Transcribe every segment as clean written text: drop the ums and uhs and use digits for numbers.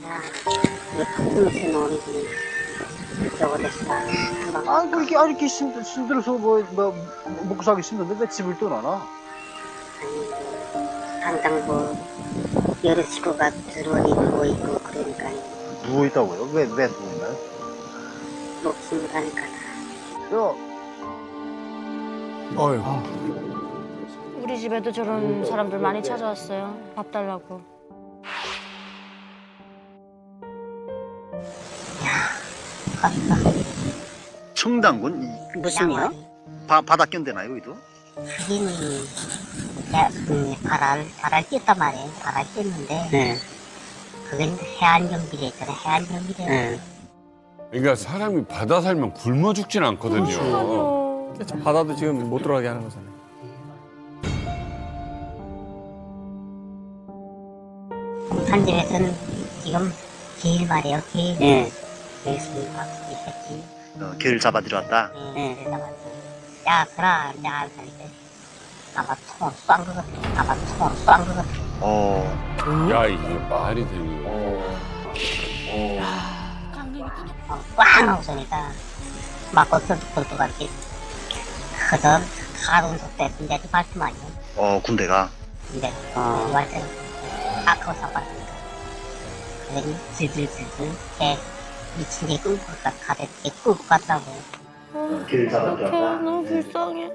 무슨 놀이지? 저거됐어. 아, 이렇게 힘들어서 먹고 살기 힘든데 왜 집을 떠나나? 항상 여러 식구가 들어오니 누워있고 그러니까 누워있다고요? 왜 누워있나요? 목숨 가니까. 우리 집에도 저런 사람들 많이 찾아왔어요. 밥 달라고. 청당군? 무슨요? 바다 껴대나요, 여기도? 하기는 발알 꼈단 말이에요. 발알 꼈는데 네. 그건 해안경비례 있잖아요. 해안경비례. 네. 그러니까 사람이 바다 살면 굶어 죽진 않거든요. 바다도 지금 못 들어가게 하는 거잖아요. 한 집에서는 지금 길 말이에요. 길. 네. 여기서 있었지. 개를 잡아들여 왔다. 네. 야, 그라, 야, 그러니까 아마 총쏜 것 같아. 아마 총쏜 것 같아. 야, 이게 말이 되니. 꽝 하고 쏘니까 막 어떨 같이 그저 가로운 속대 군대도 발품 아니에요. 군대가. 근데 완전 아까워 사봤으니까 그러니 질질질질 개 미친 게 끌고 끌고 갔다고. 개를 잡아들여 어떡해, 왔다. 너무 불쌍해.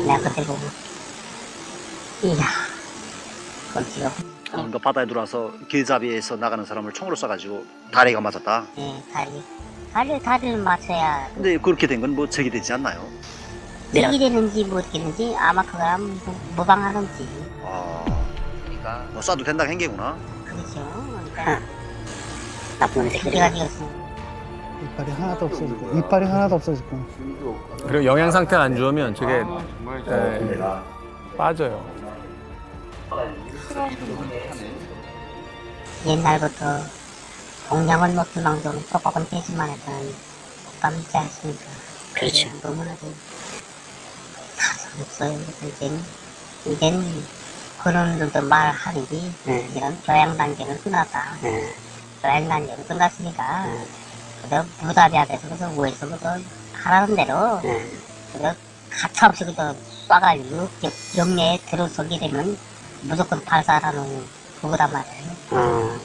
내가 그때 보고 이야 그건 지금 그러니까 바다에 들어와서 길잡이에서 나가는 사람을 총으로 쏴가지고 다리가 맞았다. 다리를 맞춰야 근데 그렇게 된 건 뭐 제기되지 않나요? 이게 되는지 못 되는지 아마 그거랑 무방하는지. 그러니까 뭐 쏴도 된다고 한 게구나. 그렇죠. 그러니까 나쁜 그래가 새끼들. 지었어. 이빨이 하나도 없어지고 이빨이 하나도 없어지고 그리고 영양 상태 안 좋으면 저게 군대가. 빠져요. 옛날부터 공양을 못 불망정 조금 되지만 해서는 못 있지 않습니까? 그렇죠. 너무나도 사서 없어요. 이제는 그런 분들도 말하는지 이런 교양 단계는 끝났다. 교양 단계는 끝났으니까 그저 부담해야 돼서 그래서 우에서부터 하라는 대로 그저 가차없이 그저 쏴가지고 영내에 들어서게 되면 무조건 발사하라는 그거단 말이에요.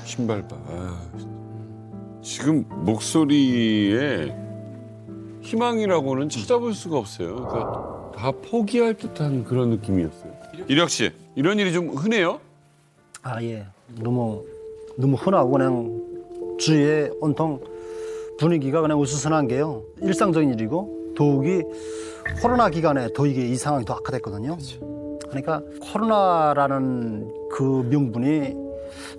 신발바. 지금 목소리에 희망이라고는 찾아볼 수가 없어요. 그러니까 다 포기할 듯한 그런 느낌이었어요. 이력 씨, 이런 일이 좀 흔해요? 예 너무 흔하고 그냥 주위에 온통 분위기가 그냥 으스스한 게요 일상적인 일이고 더욱이 코로나 기간에 더 이게 이 상황이 더 악화됐거든요. 그러니까 코로나라는 그 명분이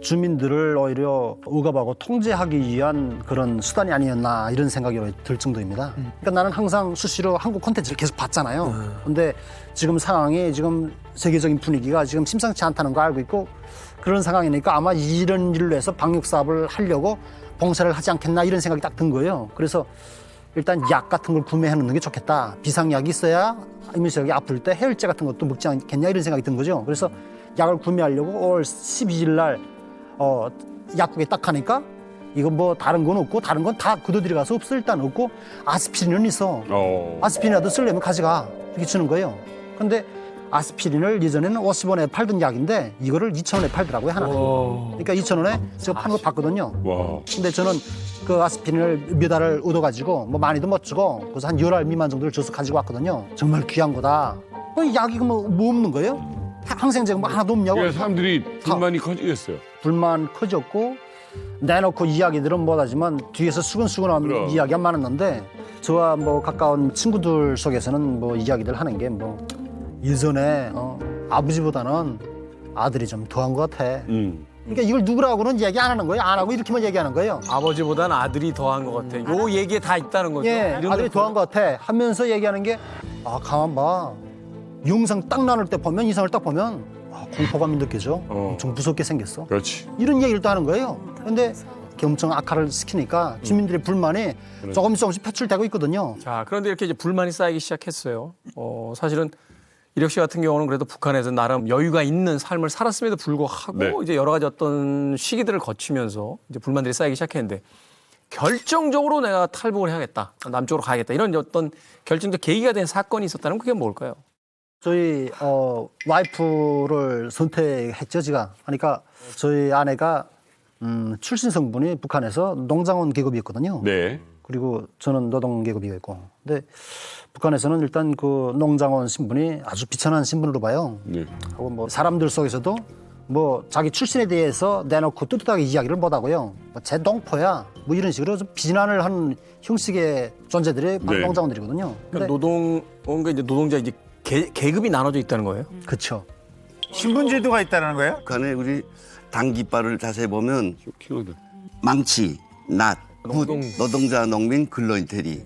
주민들을 오히려 억압하고 통제하기 위한 그런 수단이 아니었나 이런 생각이 들 정도입니다. 그러니까 나는 항상 수시로 한국 콘텐츠를 계속 봤잖아요. 근데 지금 상황이 지금 세계적인 분위기가 지금 심상치 않다는 거 알고 있고 그런 상황이니까 아마 이런 일로 해서 방역 사업을 하려고 봉쇄를 하지 않겠나 이런 생각이 딱 든 거예요. 그래서 일단 약 같은 걸 구매해 놓는 게 좋겠다. 비상약이 있어야 이민석이 아플 때 해열제 같은 것도 먹지 않겠냐 이런 생각이 든 거죠. 그래서 약을 구매하려고 5월 12일 날 약국에 딱 가니까 이거 뭐 다른 건 없고 다른 건 다 그도들이 가서 없어 일단 없고 아스피린은 있어. 아스피린이라도 쓰려면 가져가 이렇게 주는 거예요. 근데 아스피린을 예전에는 50원에 팔던 약인데 이거를 2,000원에 팔더라고요 하나. 그러니까 2,000원에 제가 파는 거 봤거든요. 와. 근데 저는 그 아스피린을 몇 알을 얻어가지고 뭐 많이도 못 주고 그래서 한 10알 미만 정도를 줘서 가지고 왔거든요. 정말 귀한 거다. 약이 뭐 없는 거예요? 항생제가 뭐 하나도 없냐고. 그러니까 사람들이 불만이 커지겠어요. 불만 커졌고 내놓고 이야기들은 못하지만 뒤에서 수근수근한 그럼. 이야기가 많았는데 저와 뭐 가까운 친구들 속에서는 뭐 이야기들 하는 게 뭐 예전에 아버지보다는 아들이 좀 더한 것 같아. 그러니까 이걸 누구라고는 얘기 안 하는 거예요. 안 하고 이렇게만 얘기하는 거예요. 아버지보다는 아들이 더한 것 같아. 요 얘기에 다 있다는 거죠. 예, 이런 아들이 거 더한 것 같아 하면서 얘기하는 게 가만 봐. 영상 딱 나눌 때 보면 이상을 딱 보면 공포감이 느껴져. 엄청 무섭게 생겼어. 그렇지. 이런 얘기를 또 하는 거예요. 그런데 이렇게 엄청 악화를 시키니까 주민들의 불만이 조금씩 표출되고 있거든요. 자, 그런데 이렇게 이제 불만이 쌓이기 시작했어요. 사실은 이력 씨 같은 경우는 그래도 북한에서 나름 여유가 있는 삶을 살았음에도 불구하고 네. 이제 여러 가지 어떤 시기들을 거치면서 이제 불만들이 쌓이기 시작했는데 결정적으로 내가 탈북을 해야겠다, 남쪽으로 가야겠다 이런 어떤 결정적 계기가 된 사건이 있었다는 그게 뭘까요? 저희 와이프를 선택했죠, 제가. 그러니까 저희 아내가 출신 성분이 북한에서 농장원 계급이었거든요. 네. 그리고 저는 노동 계급이었고. 근데 북한에서는 일단 그 농장원 신분이 아주 비천한 신분으로 봐요. 네. 하고 뭐 사람들 속에서도 뭐 자기 출신에 대해서 내놓고 떳떳하게 이야기를 못 하고요. 뭐 제 농포야 뭐 이런 식으로 좀 비난을 하는 형식의 존재들이 바로 네. 농장원들이거든요. 그러니까 노동원과 이제 노동자 이제 계급이 나눠져 있다는 거예요? 그렇죠. 신분제도가 있다는 거예요? 북한에 우리 당깃발을 자세히 보면 쇼킹하다. 망치, 낫, 굿, 노동자, 농민, 근로인, 대리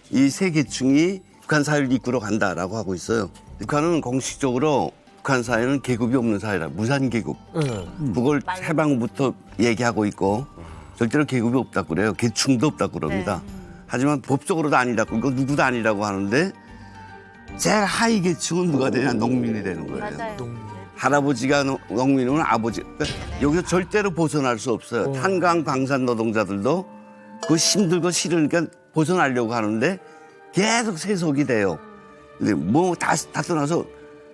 이 세 계층이 북한 사회를 이끌어 간다라고 하고 있어요. 북한은 공식적으로 북한 사회는 계급이 없는 사회라 무산 계급. 그걸 해방부터 얘기하고 있고 절대로 계급이 없다고 그래요. 계층도 없다고 그럽니다. 하지만 법적으로도 아니라고 이거 누구도 아니라고 하는데 제일 하위 계층은 누가 되냐? 농민이 되는 거예요. 할아버지가 농민이면 아버지. 그러니까 여기서 절대로 벗어날 수 없어요. 탄광 방산 노동자들도 그 힘들고 싫으니까 벗어나려고 하는데 계속 세속이 돼요. 근데 뭐 다 떠나서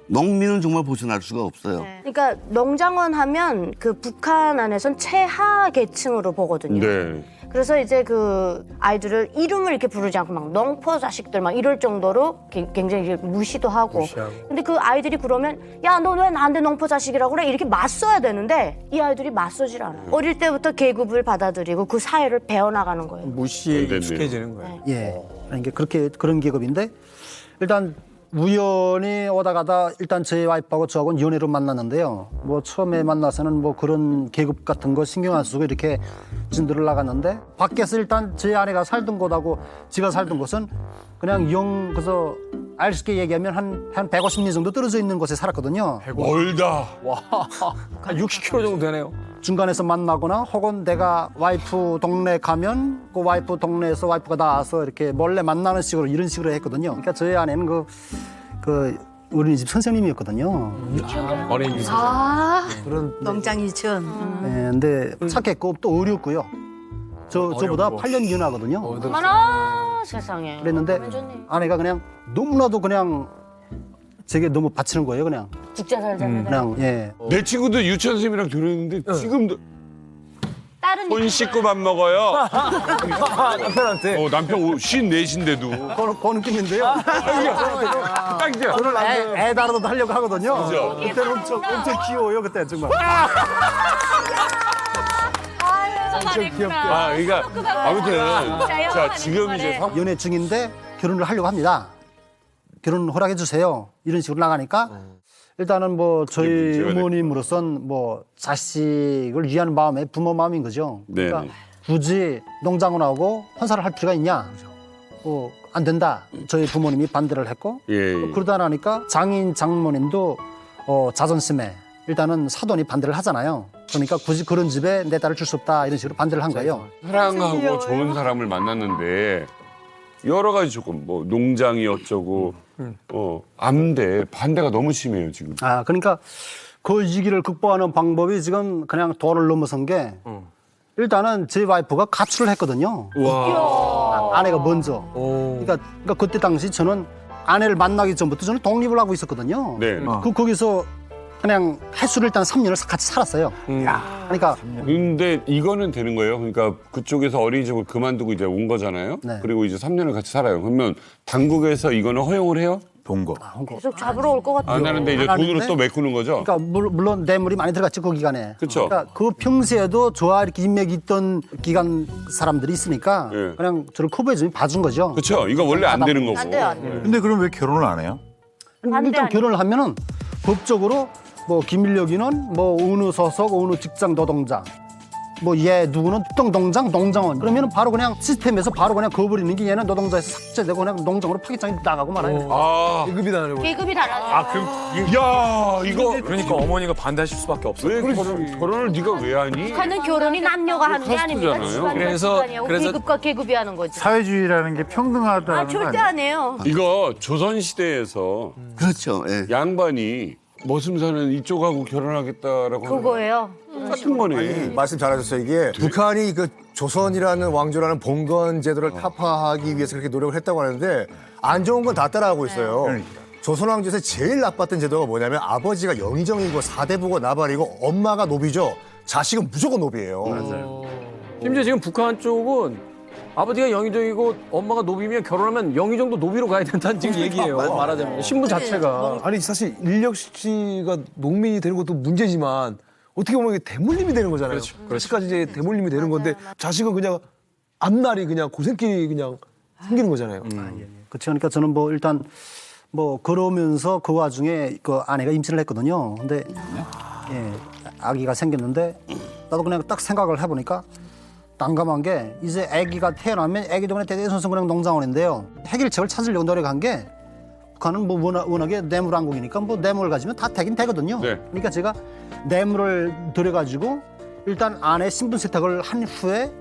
농민은 정말 벗어날 수가 없어요. 그러니까 농장원 하면 그 북한 안에선 최하 계층으로 보거든요. 네. 그래서 이제 그 아이들을 이름을 이렇게 부르지 않고 막 농포 자식들 막 이럴 정도로 굉장히 이제 무시도 하고. 근데 그 아이들이 그러면 야, 너 왜 나한테 농포 자식이라고 그래? 이렇게 맞서야 되는데 이 아이들이 맞서질 않아요. 어릴 때부터 계급을 받아들이고 그 사회를 배워나가는 거예요. 무시에 됐네요. 익숙해지는 거예요. 예. 그러니까 그런 계급인데 일단 우연히 오다 가다 일단 제 와이프하고 저하고는 연애로 만났는데요. 뭐 처음에 만나서는 뭐 그런 계급 같은 거 신경 안 쓰고 이렇게 진도를 나갔는데 밖에서 일단 제 아내가 살던 곳하고 제가 살던 곳은 그냥 그래서 알 수 있게 얘기하면 한 150리 정도 떨어져 있는 곳에 살았거든요. 멀다. 한 60km 정도 되네요. 중간에서 만나거나 혹은 내가 와이프 동네 가면 그 와이프 동네에서 와이프가 나와서 이렇게 몰래 만나는 식으로 이런 식으로 했거든요. 그러니까 저희 아내는 그 어린이집 선생님이었거든요. 어린이집. 그런 농장 유치원. 네, 근데 착했고 또 어렸고요. 저보다 어렵고. 8년 연하거든요. 어머나 세상에. 그랬는데 아내가 그냥 너무나도 그냥 제게 너무 바치는 거예요, 그냥. 국제 살자는 그냥 예. 내 친구도 유치원 선생님이랑 결혼했는데 지금도 다른 손 씻고 밥 먹어요. 남편한테. 남편 54인데도. 그 느낌인데요. 딱이죠. 저는 애 다루도 하려고 하거든요. 그죠? 그때는 엄청 귀여워요, 그때 정말. 엄청 귀엽게. 그러니까 아무튼 자 지금 이제 연애 중인데 결혼을 하려고 합니다. 결혼 허락해 주세요. 이런 식으로 나가니까 일단은 뭐 저희 문제가 어머님으로선 뭐 자식을 위하는 마음에 부모 마음인 거죠. 네네. 그러니까 굳이 농장원하고 혼사를 할 필요가 있냐? 안 된다. 저희 부모님이 반대를 했고 예. 그러다 나니까 장인 장모님도 자존심에 일단은 사돈이 반대를 하잖아요. 그러니까 굳이 그런 집에 내 딸을 줄 수 없다 이런 식으로 반대를 한 거예요. 사랑하고 좋은 사람을 만났는데 여러 가지 조건 뭐 농장이 어쩌고 안돼 반대가 너무 심해요 지금. 그러니까 그 위기를 극복하는 방법이 지금 그냥 도를 넘어선 게 일단은 제 와이프가 가출을 했거든요. 아내가 먼저. 그러니까 그때 당시 저는 아내를 만나기 전부터 저는 독립을 하고 있었거든요. 네. 거기서 그냥 해수를 일단 3년을 같이 살았어요. 그러니까 근데 이거는 되는 거예요. 그러니까 그쪽에서 어린이집을 그만두고 이제 온 거잖아요. 네. 그리고 이제 3년을 같이 살아요. 그러면 당국에서 이거는 허용을 해요? 동거. 계속 잡으러 올 것 같아요. 안 하는데 이제 안 돈으로 하는데? 또 메꾸는 거죠? 그러니까 물론 뇌물이 많이 들어갔죠, 그 기간에. 그쵸. 그러니까 그 평소에도 저와 이렇게 인맥이 있던 기간 사람들이 있으니까 예. 그냥 저를 커버해주면 봐준 거죠. 그렇죠. 이거 원래 안 되는 거고. 안 돼요, 안 돼요. 근데 그럼 왜 결혼을 안 해요? 반대 일단 아니에요? 결혼을 하면은 법적으로 뭐 기밀력 인원, 뭐 어느 소속, 어느 직장 노동자 뭐 얘 누구는 특정농장 농장원 그러면 바로 그냥 시스템에서 바로 그냥 그어버리는 게 얘는 노동자에서 삭제되고 그냥 농장으로 파기장이 나가고 말아요. 아, 계급이 다르고. 계급이 달라져. 야, 이거 그러니까 어머니가 반대하실 수밖에 없어요. 왜 결혼을 네가 왜 하니? 북한은 결혼이 남녀가 하는 게 아닙니다. 카스트잖아요. 집안과 그래서- 집안이고 그래서- 계급과 계급이 하는 거지. 사회주의라는 게 평등하다는 아 거 절대 아니에요? 안 해요. 이거 조선 시대에서 그렇죠. 예. 양반이 머슴사는 이쪽하고 결혼하겠다라고 하는 그거예요. 같은 거네. 말씀 잘하셨어요. 이게 북한이 그 조선이라는 왕조라는 봉건 제도를 타파하기 위해서 그렇게 노력을 했다고 하는데 안 좋은 건 다 따라하고 있어요. 조선 왕조에서 제일 나빴던 제도가 뭐냐면 아버지가 영의정이고 사대부고 나발이고 엄마가 노비죠. 자식은 무조건 노비예요. 심지어 지금 북한 쪽은 아버지가 영의정이고 엄마가 노비면 결혼하면 영의정도 노비로 가야 된다는 지금 얘기예요. 말하자면 신분 자체가. 아니 사실 인력 씨가 농민이 되는 것도 문제지만 어떻게 보면 이게 대물림이 되는 거잖아요. 그렇지까지 이제 대물림이 되는 건데 자식은 그냥 앞날이 그냥 고생길이 그냥 생기는 거잖아요. 그렇죠. 그러니까 저는 뭐 일단 뭐 그러면서 그 와중에 그 아내가 임신을 했거든요. 근데 예, 아기가 생겼는데 나도 그냥 딱 생각을 해보니까 난감한 게 이제 아기가 태어나면 아기도 그냥 대대손손 그냥 농장원인데요. 해결책을 찾으려고 노력한 게 북한은 뭐 워낙에 뇌물왕국이니까 뭐 뇌물을 가지면 다 되긴 되거든요. 네. 그러니까 제가 뇌물을 들여가지고 일단 아내 신분 세탁을 한 후에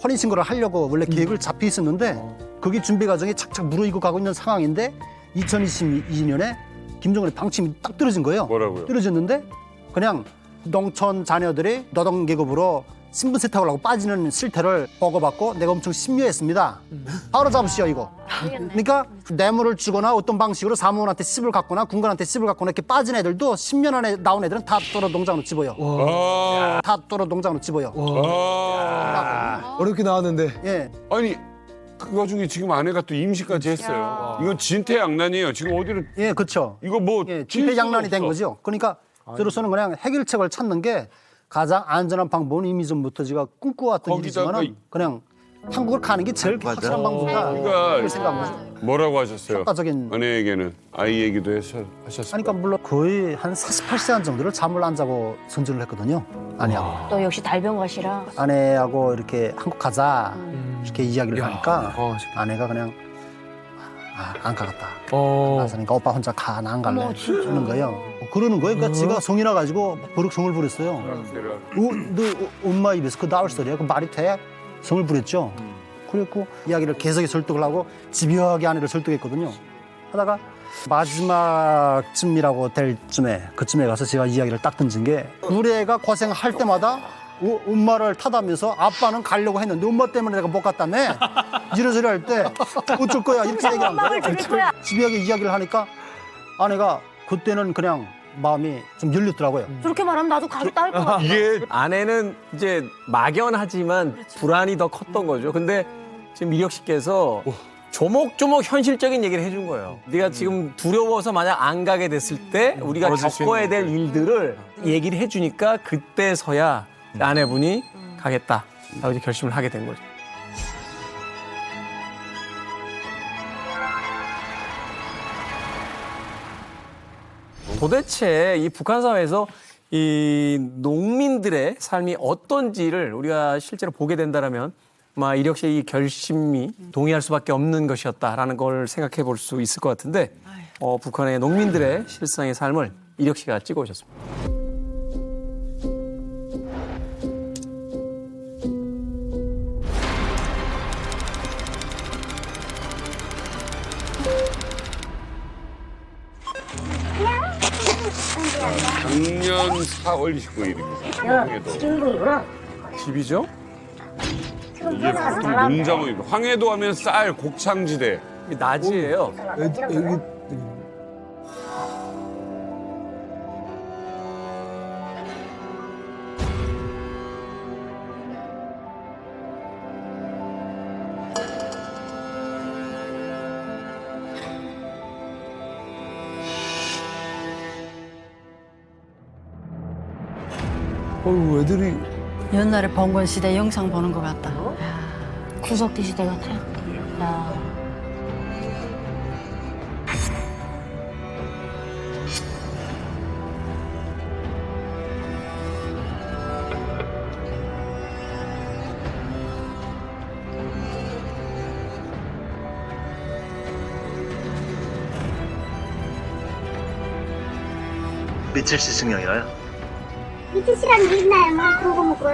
혼인신고를 하려고 원래 계획을 잡혀 있었는데 그게 준비 과정이 착착 무르익고 가고 있는 상황인데 2022년에 김정은의 방침이 딱 떨어진 거예요. 뭐라고요? 떨어졌는데 그냥 농촌 자녀들이 노동계급으로 신분 세탁을 하고 빠지는 실태를 보고받고 내가 엄청 심려했습니다. 바로 잡으시오 이거. 그러니까 뇌물을 주거나 어떤 방식으로 사무원한테 씹을 갖거나 군관한테 씹을 갖거나 이렇게 빠진 애들도 10년 안에 나온 애들은 다 또로 농장으로 집어요. 아, 다 또로 농장으로 집어요. 어렵게 나왔는데 예. 아니 그 와중에 지금 아내가 또 임신까지 했어요. 이건 진퇴양난이에요. 지금 어디를 예, 그렇죠. 이거 뭐 예, 칠 수가 집회양난이 된 없어. 거죠. 그러니까 저로서는 그냥 해결책을 찾는 게 가장 안전한 방법은 이미 전부터 제가 꿈꿔왔던 거기다가 일이지만 그냥 한국을 가는 게 제일 확실한 방법이다. 그러니까 그렇게 생각합니다. 뭐라고 하셨어요? 효과적인. 아내에게는 아이 얘기도 하셨을 아니, 그러니까 물론 거의 한 48시간 정도를 잠을 안 자고 선전을 했거든요. 아내하고. 또 역시 달병가시라. 아내하고 이렇게 한국 가자 이렇게 이야기를 하니까 아내가 그냥 안 가겠다. 나서니까 오빠 혼자 가, 나 안 갈래. 그러는 거예요. 그러는 거예요. 그러니까 제가 성이 나가지고 버럭 성을 부렸어요. 너 엄마 입에서 그 나올 소리야? 그 말이 돼? 성을 부렸죠. 그랬고 이야기를 계속 설득을 하고 집요하게 아내를 설득했거든요. 하다가 마지막쯤이라고 될 쯤에 그쯤에 가서 제가 이야기를 딱 던진 게 우리 애가 고생할 때마다 엄마를 탓하면서 아빠는 가려고 했는데 엄마 때문에 내가 못 갔다며 이런 소리 할 때 어쩔 거야 이렇게 얘기한 거예요. 집요하게 이야기를 하니까 아내가 그때는 그냥 마음이 좀 열렸더라고요. 저렇게 말하면 나도 가겠다 할 것 같아. 이게 아내는 이제 막연하지만 불안이 더 컸던 거죠. 근데 지금 미력 씨께서 조목조목 현실적인 얘기를 해준 거예요. 네가 지금 두려워서 만약 안 가게 됐을 때 우리가 겪어야 될 일들을 얘기를 해주니까 그때서야 아내분이 가겠다 라고 이제 결심을 하게 된 거죠. 도대체 이 북한 사회에서 이 농민들의 삶이 어떤지를 우리가 실제로 보게 된다면 아마 이력 씨의 이 결심이 동의할 수밖에 없는 것이었다라는 걸 생각해 볼 수 있을 것 같은데 북한의 농민들의 실상의 삶을 이력 씨가 찍어 오셨습니다. 작년 4월 29일입니다. 집이죠? 이게 보통 농장입니다. 황해도 하면 쌀, 곡창지대. 낮이에요. 애들이 옛날에 봉건 시대 영상 보는 것 같다. 구석기 시대 같아. 야. 며칠씩 승령이라요? 이틀 시간이 있나요? 뭐 그거 먹고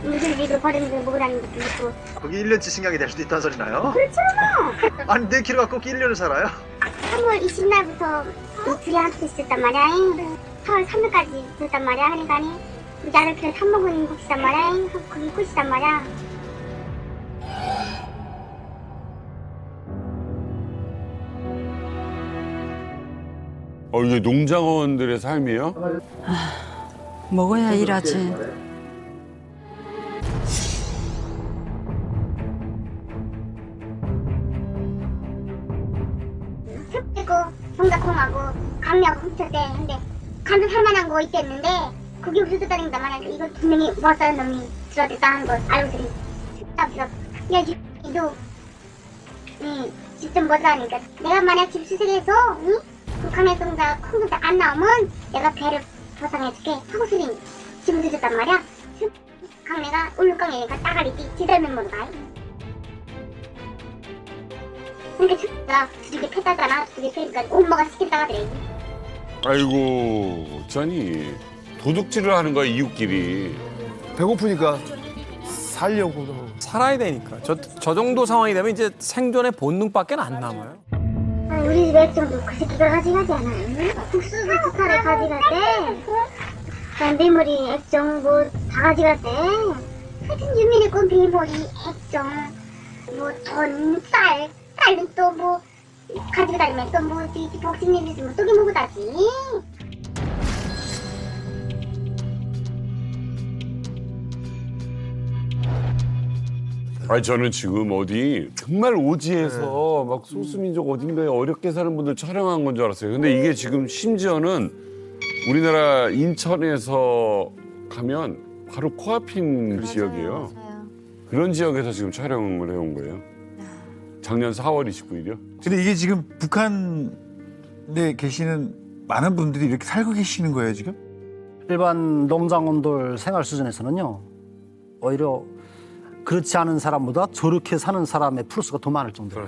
물들이고 버리는 거 먹으라는 것도 있고. 거기 1년치 승령이 될 수도 있다는 소리나요? 그렇죠. 아니 내 키로 갖고 1년을 살아요? 3월 20날부터 이틀이 한테 있었단 말이야. 4월 3일까지 있었단 말이야. 하니까 나를 그냥 삽먹은 곳이단 말이야. 거기 곳이단 말이야. 이게 농장원들의 삶이에요? 먹어야 일하지. 습되고 동작콩하고 감미하고 훔쳤대. 근데 감도 살만한 거 있댔는데 그게 없어졌다니까 말이야. 이거 분명히 못사는 놈이 들어왔다 하는 걸 알고들이 답답해서 야 이도 집 좀 못사니까 내가 만약 집 수색해서 북한의 동작 콩동작 안 나오면 내가 배를 보상해줄게 하고 소리 집을 들였단 말이야. 강내가 울릉강에니까 따가리띠 지덜면 못 가. 그러니까 진짜 두개 폈다잖아. 두개 펴니까 엄마가 시켰다가 그래. 아이고 어쩌니 도둑질을 하는 거야 이웃끼리. 배고프니까 살려고. 살아야 되니까. 저 정도 상황이 되면 이제 생존의 본능밖에 안 남아요. 우리 집 액정도 그 새끼가 가져가지 않아요? 국수도 주사를 가져갔대. 메모리, 액정 뭐 다 가져갔대. 하여튼 유민이건 메모리, 액정, 뭐 돈, 쌀은 또 뭐 가지고 다니면 또 뭐 복싱 일이 뭐 또게 먹고 다지. 아니 저는 지금 어디 정말 오지에서 막 소수민족 어딘가에 어렵게 사는 분들 촬영한 건 줄 알았어요. 근데 이게 지금 심지어는 우리나라 인천에서 가면 바로 코앞인 지역이에요. 그런 지역에서 지금 촬영을 해온 거예요. 작년 4월 29일이요. 근데 이게 지금 북한에 계시는 많은 분들이 이렇게 살고 계시는 거예요, 지금? 일반 농장원들 생활 수준에서는요. 오히려 그렇지 않은 사람보다 저렇게 사는 사람의 플러스가 더 많을 정도로.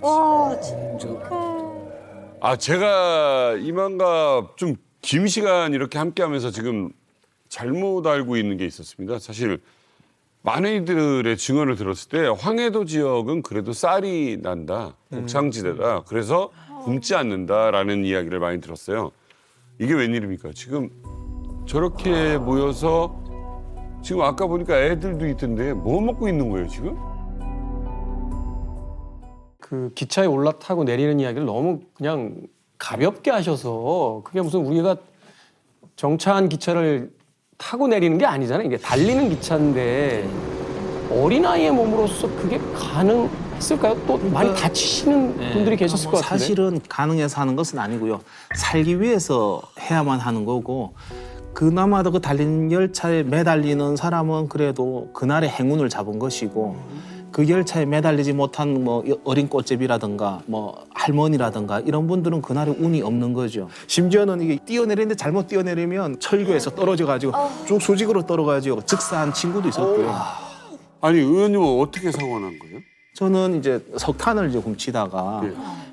제가 이만갑 좀 긴 시간 이렇게 함께하면서 지금 잘못 알고 있는 게 있었습니다. 사실 많은 이들의 증언을 들었을 때 황해도 지역은 그래도 쌀이 난다, 곡창지대다. 그래서 굶지 않는다라는 이야기를 많이 들었어요. 이게 웬일입니까? 지금 저렇게 모여서 지금 아까 보니까 애들도 있던데 뭐 먹고 있는 거예요 지금? 그 기차에 올라타고 내리는 이야기를 너무 그냥 가볍게 하셔서 그게 무슨 우리가 정차한 기차를 타고 내리는 게 아니잖아요. 이게 달리는 기차인데 어린아이의 몸으로서 그게 가능했을까요? 또 많이 다치시는 분들이 계셨을 것 같은데. 사실은 가능해서 하는 것은 아니고요. 살기 위해서 해야만 하는 거고 그나마 그 달린 열차에 매달리는 사람은 그래도 그날의 행운을 잡은 것이고 그 열차에 매달리지 못한 뭐 어린 꽃제비라든가 뭐 할머니라든가 이런 분들은 그날의 운이 없는 거죠. 심지어는 이게 뛰어내리는데 잘못 뛰어내리면 철교에서 떨어져가지고 쭉 수직으로 떨어가지고 즉사한 친구도 있었고요. 아니 의원님은 어떻게 사고가 난 거예요? 저는 이제 석탄을 이제 훔치다가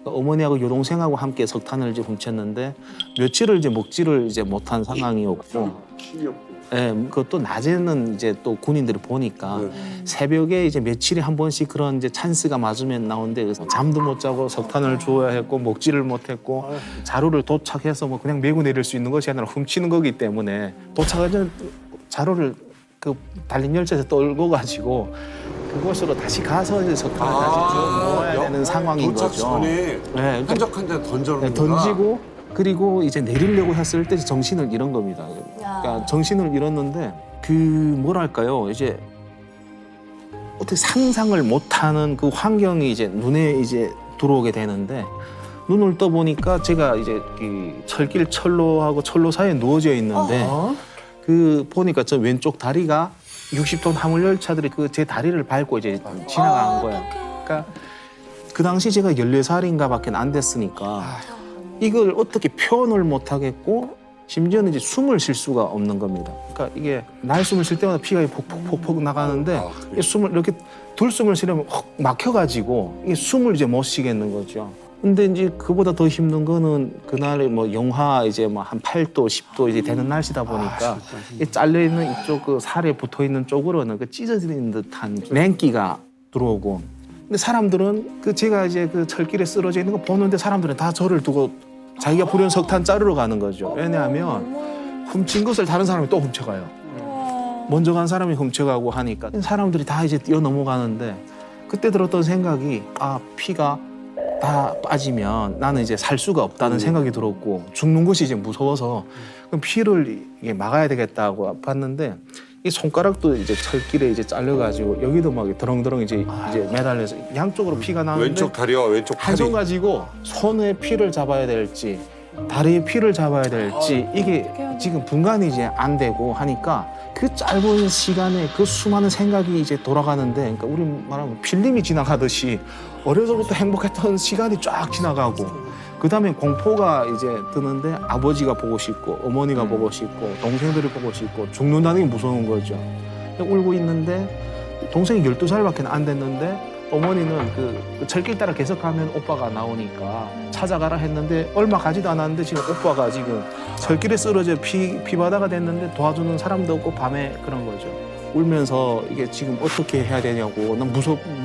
어머니하고 여동생하고 함께 석탄을 이제 훔쳤는데 며칠을 이제 먹지를 이제 못한 상황이었고, 예, 그것도 낮에는 이제 또 군인들이 보니까 새벽에 이제 며칠에 한 번씩 그런 이제 찬스가 맞으면 나오는데 그래서 잠도 못 자고 석탄을 주워야 했고 먹지를 못했고 자루를 도착해서 뭐 그냥 메고 내릴 수 있는 것이 아니라 훔치는 거기 때문에 도착하면 자루를 그 달린 열차에서 떨고 가지고 그곳으로 다시 가서 이제 석탄을 다시 주워 모아야 되는 상황인 도착 거죠. 전에 네, 한적한 데 던져놓는 던지고 그리고 이제 내리려고 했을 때 정신을 잃은 겁니다. 그러니까 정신을 잃었는데 그 뭐랄까요 이제 어떻게 상상을 못하는 그 환경이 이제 눈에 이제 들어오게 되는데 눈을 떠 보니까 제가 이제 그 철길 철로하고 철로 사이에 누워져 있는데 그 보니까 저 왼쪽 다리가 60톤 화물 열차들이 그 제 다리를 밟고 이제 지나간 거예요. 그러니까 그 당시 제가 14살인가밖에 안 됐으니까 이걸 어떻게 표현을 못 하겠고 심지어는 이제 숨을 쉴 수가 없는 겁니다. 그러니까 이게 날숨을 쉴 때마다 피가 폭폭폭 나가는데 이 숨을 이렇게 들숨을 쉬려면 확 막혀가지고 이게 숨을 이제 못 쉬겠는 거죠. 근데 이제 그보다 더 힘든 거는 그날에 뭐 영하 이제 뭐 한 8도, 10도 이제 되는 날씨다 보니까 이 잘려 있는 이쪽 그 살에 붙어 있는 쪽으로는 그 찢어지는 듯한 냉기가 들어오고. 근데 사람들은 그 제가 이제 그 철길에 쓰러져 있는 거 보는데 사람들은 다 저를 두고 자기가 부른 석탄 자르러 가는 거죠. 왜냐하면 훔친 것을 다른 사람이 또 훔쳐가요. 먼저 간 사람이 훔쳐가고 하니까 사람들이 다 이제 뛰어 넘어가는데 그때 들었던 생각이 아 피가 다 빠지면 나는 이제 살 수가 없다는 생각이 들었고 죽는 것이 이제 무서워서 그럼 피를 이게 막아야 되겠다고 봤는데 이 손가락도 이제 철길에 이제 잘려가지고 여기도 막 드렁드렁 이제 매달려서 양쪽으로 피가 나는데 왼쪽 다리와 왼쪽 팔이. 한 손 가지고 손에 피를 잡아야 될지 다리에 피를 잡아야 될지 이게 지금 분간이 이제 안 되고 하니까 그 짧은 시간에 그 수많은 생각이 이제 돌아가는데 그러니까 우리 말하면 필름이 지나가듯이 어려서부터 행복했던 시간이 쫙 지나가고 그다음에 공포가 이제 드는데 아버지가 보고 싶고 어머니가 보고 싶고 동생들이 보고 싶고 죽는다는 게 무서운 거죠. 울고 있는데 동생이 12살밖에 안 됐는데 어머니는 그 철길 따라 계속 가면 오빠가 나오니까 찾아가라 했는데 얼마 가지도 않았는데 지금 오빠가 지금 철길에 쓰러져 피바다가 됐는데 도와주는 사람도 없고 밤에 그런 거죠. 울면서 이게 지금 어떻게 해야 되냐고 난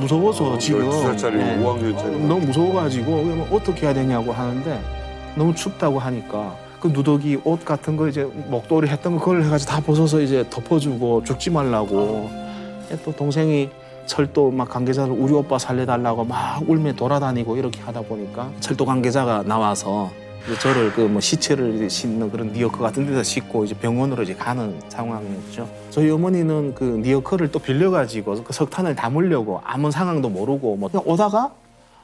무서워서 지금 12살짜리, 5학년짜리. 너무 무서워가지고 그러면 어떻게 해야 되냐고 하는데 너무 춥다고 하니까 그 누더기 옷 같은 거 이제 목도리 했던 거 그걸 해가지고 다 벗어서 이제 덮어주고 죽지 말라고 또 동생이 철도 막 관계자를 우리 오빠 살려달라고 막 울며 돌아다니고 이렇게 하다 보니까 철도 관계자가 나와서 이제 저를 그 뭐 시체를 싣는 그런 리어커 같은 데서 싣고 이제 병원으로 이제 가는 상황이었죠. 저희 어머니는 그 리어커를 또 빌려가지고 그 석탄을 담으려고 아무 상황도 모르고 뭐 그냥 오다가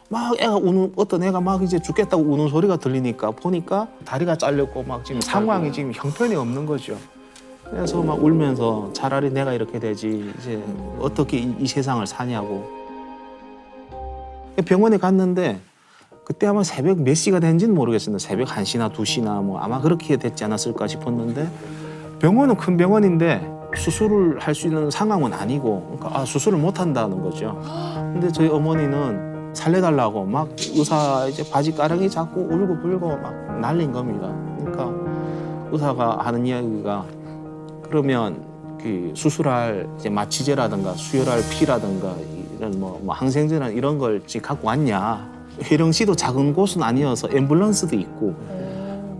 막 애가 우는 어떤 애가 막 이제 죽겠다고 우는 소리가 들리니까 보니까 다리가 잘렸고 막 지금 상황이 지금 형편이 없는 거죠. 그래서 막 울면서 차라리 내가 이렇게 되지 이제 어떻게 이 세상을 사냐고. 병원에 갔는데 그때 아마 새벽 몇 시가 된지는 모르겠습니다. 새벽 1시나 2시나 뭐 아마 그렇게 됐지 않았을까 싶었는데 병원은 큰 병원인데 수술을 할 수 있는 상황은 아니고 그러니까 수술을 못 한다는 거죠. 근데 저희 어머니는 살려달라고 막 의사 이제 바지가랑이 잡고 울고 불고 막 난린 겁니다. 그러니까 의사가 하는 이야기가 그러면 그 수술할 이제 마취제라든가 수혈할 피라든가 이런 뭐 항생제나 이런 걸 지금 갖고 왔냐? 회령시도 작은 곳은 아니어서 앰뷸런스도 있고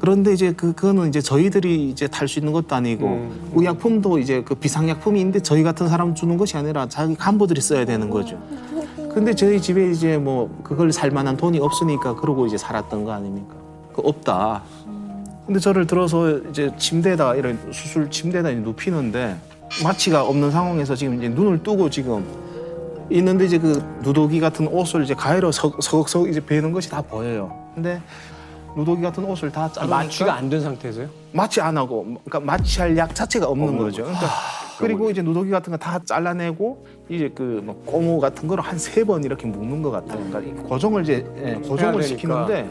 그런데 이제 그거는 이제 저희들이 이제 탈 수 있는 것도 아니고 의약품도 이제 그 비상약품인데 저희 같은 사람 주는 것이 아니라 자기 간부들이 써야 되는 거죠. 근데 저희 집에 이제 뭐 그걸 살 만한 돈이 없으니까 그러고 이제 살았던 거 아닙니까? 그 없다. 근데 저를 들어서 이제 침대에다 이런 수술 침대에다 눕히는데 마취가 없는 상황에서 지금 이제 눈을 뜨고 지금 있는데 이제 그 누더기 같은 옷을 이제 가위로 서걱서걱 이제 베는 것이 다 보여요. 근데 누더기 같은 옷을 다 잘라니까 마취가 안 된 상태에서요? 마취 안 하고 그러니까 마취할 약 자체가 없는 거죠. 그러니까 그리고 이제 누더기 같은 거 다 잘라내고 이제 그 뭐 고무 같은 거를 한 3번 이렇게 묶는 것 같아요. 그러니까 이 고정을 이제 고정을 시키는데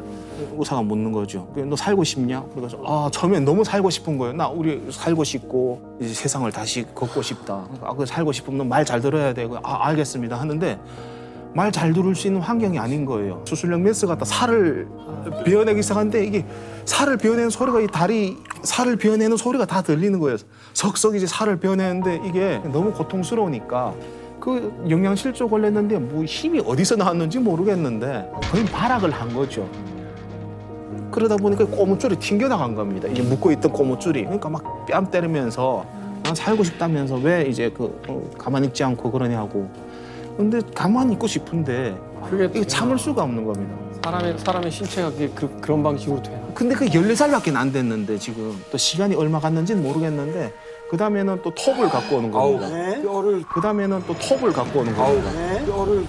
의사가 묻는 거죠. 너 살고 싶냐? 그래서 처음엔 너무 살고 싶은 거예요. 나 우리 살고 싶고 이제 세상을 다시 걷고 싶다. 그 살고 싶으면 말 잘 들어야 되고 알겠습니다 하는데 말 잘 들을 수 있는 환경이 아닌 거예요. 수술용 메스 갖다 살을 베어내기 시작하는데 이게 살을 베어내는 소리가 이 다리 살을 베어내는 소리가 다 들리는 거예요. 석석 이제 살을 베어내는데 이게 너무 고통스러우니까 그 영양실조 걸렸는데 뭐 힘이 어디서 나왔는지 모르겠는데 거의 발악을 한 거죠. 그러다 보니까 고무줄이 튕겨나간 겁니다. 이제 묶어있던 고무줄이. 그러니까 막 뺨 때리면서 난 살고 싶다면서 왜 이제 가만히 있지 않고 그러냐고. 근데 가만히 있고 싶은데 이게 참을 수가 없는 겁니다. 사람의 신체가 그런 방식으로 되나? 근데 그 14살밖에 안 됐는데 지금 또 시간이 얼마 갔는지는 모르겠는데 그 다음에는 또 톱을 갖고 오는 겁니다. 그 다음에는 또 톱을 갖고 오는 겁니다.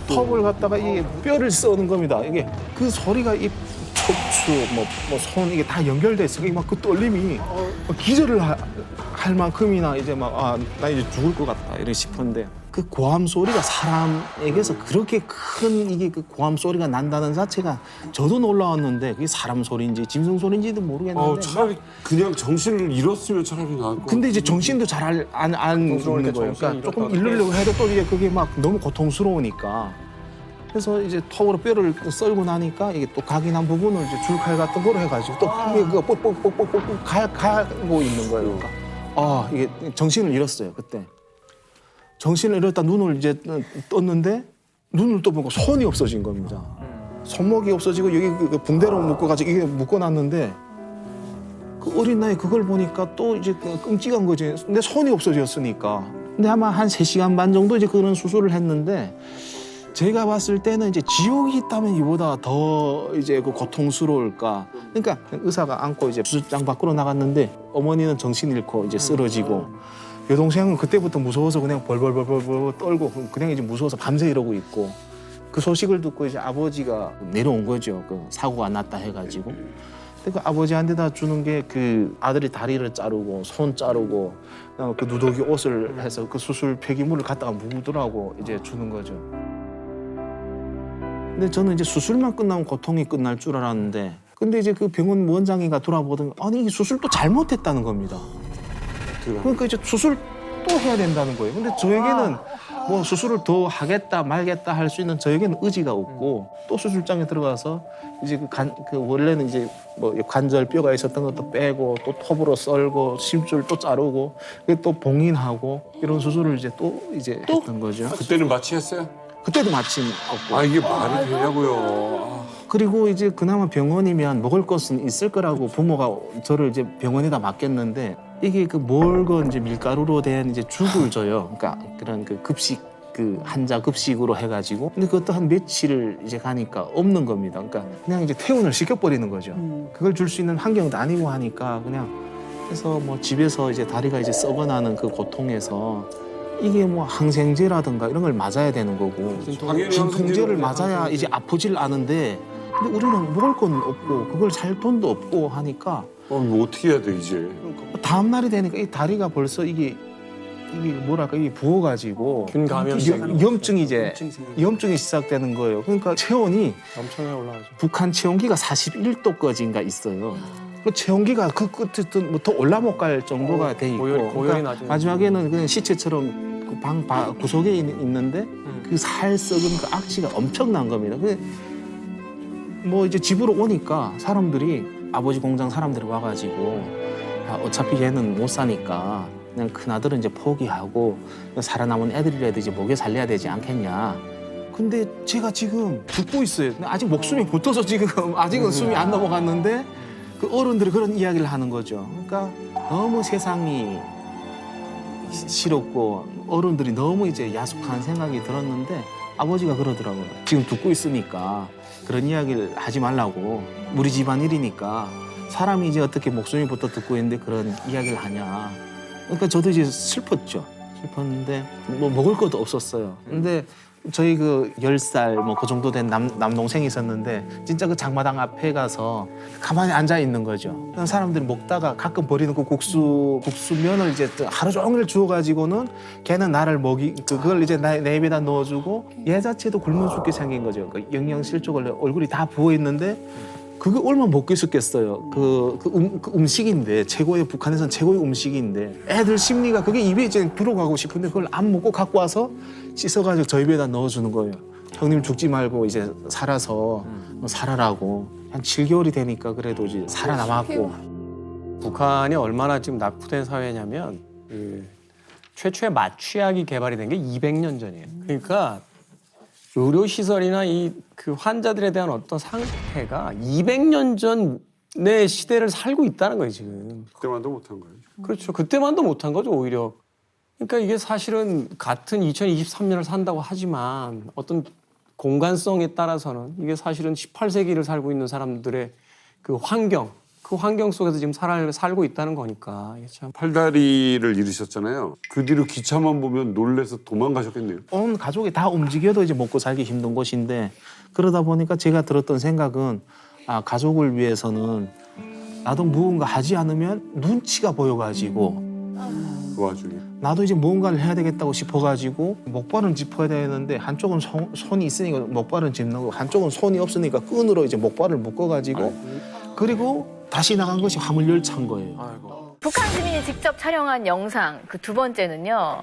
톱을 갖다가 이 뼈를 써는 겁니다. 이게 그 소리가 이 척추, 뭐 손 이게 다 연결돼 있어. 막 그 떨림이 기절을 할 만큼이나 이제 막 나 이제 죽을 것 같다 이런 싶은데 그 고함 소리가 사람에게서 그렇게 큰 이게 그 고함 소리가 난다는 자체가 저도 놀라웠는데 그게 사람 소리인지 짐승 소리인지도 모르겠는데 차라리 그냥 정신을 잃었으면 차라리 나을 것 근데 이제 정신도 잘 안 있는 거예요. 그러니까 조금 잃으려고 해도 또 이게 그게 막 너무 고통스러우니까 그래서 이제 톱으로 뼈를 썰고 나니까 이게 또 각이 난 부분을 이제 줄칼 같은 거로 해가지고 또 그거 뽁뽁뽁뽁뽁 갈고 있는 거예요. 그러니까 이게 정신을 잃었어요 그때. 정신을 잃었다 눈을 이제 떴는데 눈을 떠보고 손이 없어진 겁니다. 손목이 없어지고 여기 그 붕대로 묶어가지고 이게 묶어놨는데 그 어린 나이에 그걸 보니까 또 이제 끔찍한 거지. 내 손이 없어졌으니까. 근데 아마 한 3시간 반 정도 이제 그런 수술을 했는데 제가 봤을 때는 이제 지옥이 있다면 이보다 더 이제 그 고통스러울까. 그러니까 의사가 안고 이제 수술장 밖으로 나갔는데 어머니는 정신 잃고 이제 쓰러지고 여동생은 그때부터 무서워서 그냥 벌벌벌벌 떨고 그냥 이제 무서워서 밤새 이러고 있고 그 소식을 듣고 이제 아버지가 내려온 거죠. 그 사고가 났다 해가지고. 그 아버지한테다 주는 게 그 아들이 다리를 자르고 손 자르고 그 누더기 옷을 해서 그 수술 폐기물을 갖다가 묻으라고 이제 주는 거죠. 근데 저는 이제 수술만 끝나면 고통이 끝날 줄 알았는데 근데 이제 그 병원 원장이가 돌아보더니 아니 이 수술도 잘못했다는 겁니다. 그러니까 이제 수술 또 해야 된다는 거예요. 근데 저에게는 뭐 수술을 더 하겠다 말겠다 할 수 있는 저에게는 의지가 없고 또 수술장에 들어가서 이제 그 원래는 이제 뭐 관절 뼈가 있었던 것도 빼고 또 톱으로 썰고 심줄 또 자르고 또 봉인하고 이런 수술을 이제 또 했던 거죠. 그때는 마취했어요? 그때도 마침 없고. 이게 말이 되냐고요. 그리고 이제 그나마 병원이면 먹을 것은 있을 거라고 부모가 저를 이제 병원에다 맡겼는데 이게 그 멀건 이제 밀가루로 된 이제 죽을 줘요. 그러니까 그런 그 급식 그 한자 급식으로 해가지고 근데 그것도 한 며칠을 이제 가니까 없는 겁니다. 그러니까 그냥 이제 퇴원을 시켜버리는 거죠. 그걸 줄 수 있는 환경도 아니고 하니까 그냥 그래서 뭐 집에서 이제 다리가 이제 썩어나는 그 고통에서 이게 뭐 항생제라든가 이런 걸 맞아야 되는 거고 진통제를 맞아야 이제 아프질 않은데 근데 우리는 먹을 건 없고 그걸 살 돈도 없고 하니까 뭐 어떻게 해야 돼 이제? 다음 날이 되니까 이 다리가 벌써 이게 뭐랄까 이게 부어가지고 염증이 시작되는 거예요. 그러니까 체온이 엄청나게 올라가죠. 북한 체온기가 41도까지인가 있어요. 그 체온기가 그 끝에 뭐 더 올라 못 갈 정도가 돼 있고 고열이 그러니까 마지막에는 그냥 시체처럼 그 방 구석에 있는데 그 살 썩은 그 악취가 엄청난 겁니다. 뭐 이제 집으로 오니까 사람들이 아버지 공장 사람들이 와가지고 어차피 얘는 못 사니까 그냥 큰아들은 이제 포기하고 살아남은 애들이라도 이제 먹여 살려야 되지 않겠냐. 근데 제가 지금 듣고 있어요. 아직 목숨이 붙어서 지금 아직은 숨이 안 넘어갔는데 그 어른들이 그런 이야기를 하는 거죠. 그러니까 너무 세상이 싫었고 어른들이 너무 이제 야속한 생각이 들었는데 아버지가 그러더라고요. 지금 듣고 있으니까 그런 이야기를 하지 말라고. 우리 집안 일이니까 사람이 이제 어떻게 목숨이 붙어 듣고 있는데 그런 이야기를 하냐. 그러니까 저도 이제 슬펐죠. 슬펐는데 뭐 먹을 것도 없었어요. 근데 저희 그 10살 뭐 그 정도 된 남동생이 있었는데 진짜 그 장마당 앞에 가서 가만히 앉아 있는 거죠. 사람들이 먹다가 가끔 버리는 그 국수면을 이제 하루 종일 주워가지고는 걔는 나를 그걸 이제 내 입에다 넣어주고 얘 자체도 굶어 죽게 생긴 거죠. 그 영양실조가 얼굴이 다 부어 있는데 그게 얼마나 먹고 있었겠어요. 그 음식인데 북한에서는 최고의 음식인데 애들 심리가 그게 입에 이제 들어가고 싶은데 그걸 안 먹고 갖고 와서 씻어가지고 저 입에다 넣어주는 거예요. 형님 죽지 말고 이제 살아서 살아라고. 한 7개월이 되니까 그래도 이제 살아남았고. 북한이 얼마나 지금 낙후된 사회냐면 최초의 마취약이 개발이 된 게 200년 전이에요. 그러니까 의료시설이나 그 환자들에 대한 어떤 상태가 200년 전의 시대를 살고 있다는 거예요, 지금. 그때만도 못한 거예요. 그렇죠. 그때만도 못한 거죠, 오히려. 그러니까 이게 사실은 같은 2023년을 산다고 하지만 어떤 공간성에 따라서는 이게 사실은 18세기를 살고 있는 사람들의 그 환경 속에서 지금 살고 있다는 거니까. 이게 참. 팔다리를 잃으셨잖아요. 그 뒤로 기차만 보면 놀래서 도망가셨겠네요. 온 가족이 다 움직여도 이제 먹고 살기 힘든 곳인데 그러다 보니까 제가 들었던 생각은 가족을 위해서는 나도 무언가 하지 않으면 눈치가 보여가지고 그 와중에 나도 이제 무언가를 해야 되겠다고 싶어가지고 목발은 짚어야 되는데 한쪽은 손이 있으니까 목발은 짚는 거고 한쪽은 손이 없으니까 끈으로 이제 목발을 묶어가지고 그리고 다시 나간 것이 화물열차인 거예요. 북한 주민이 직접 촬영한 영상 그 두 번째는요.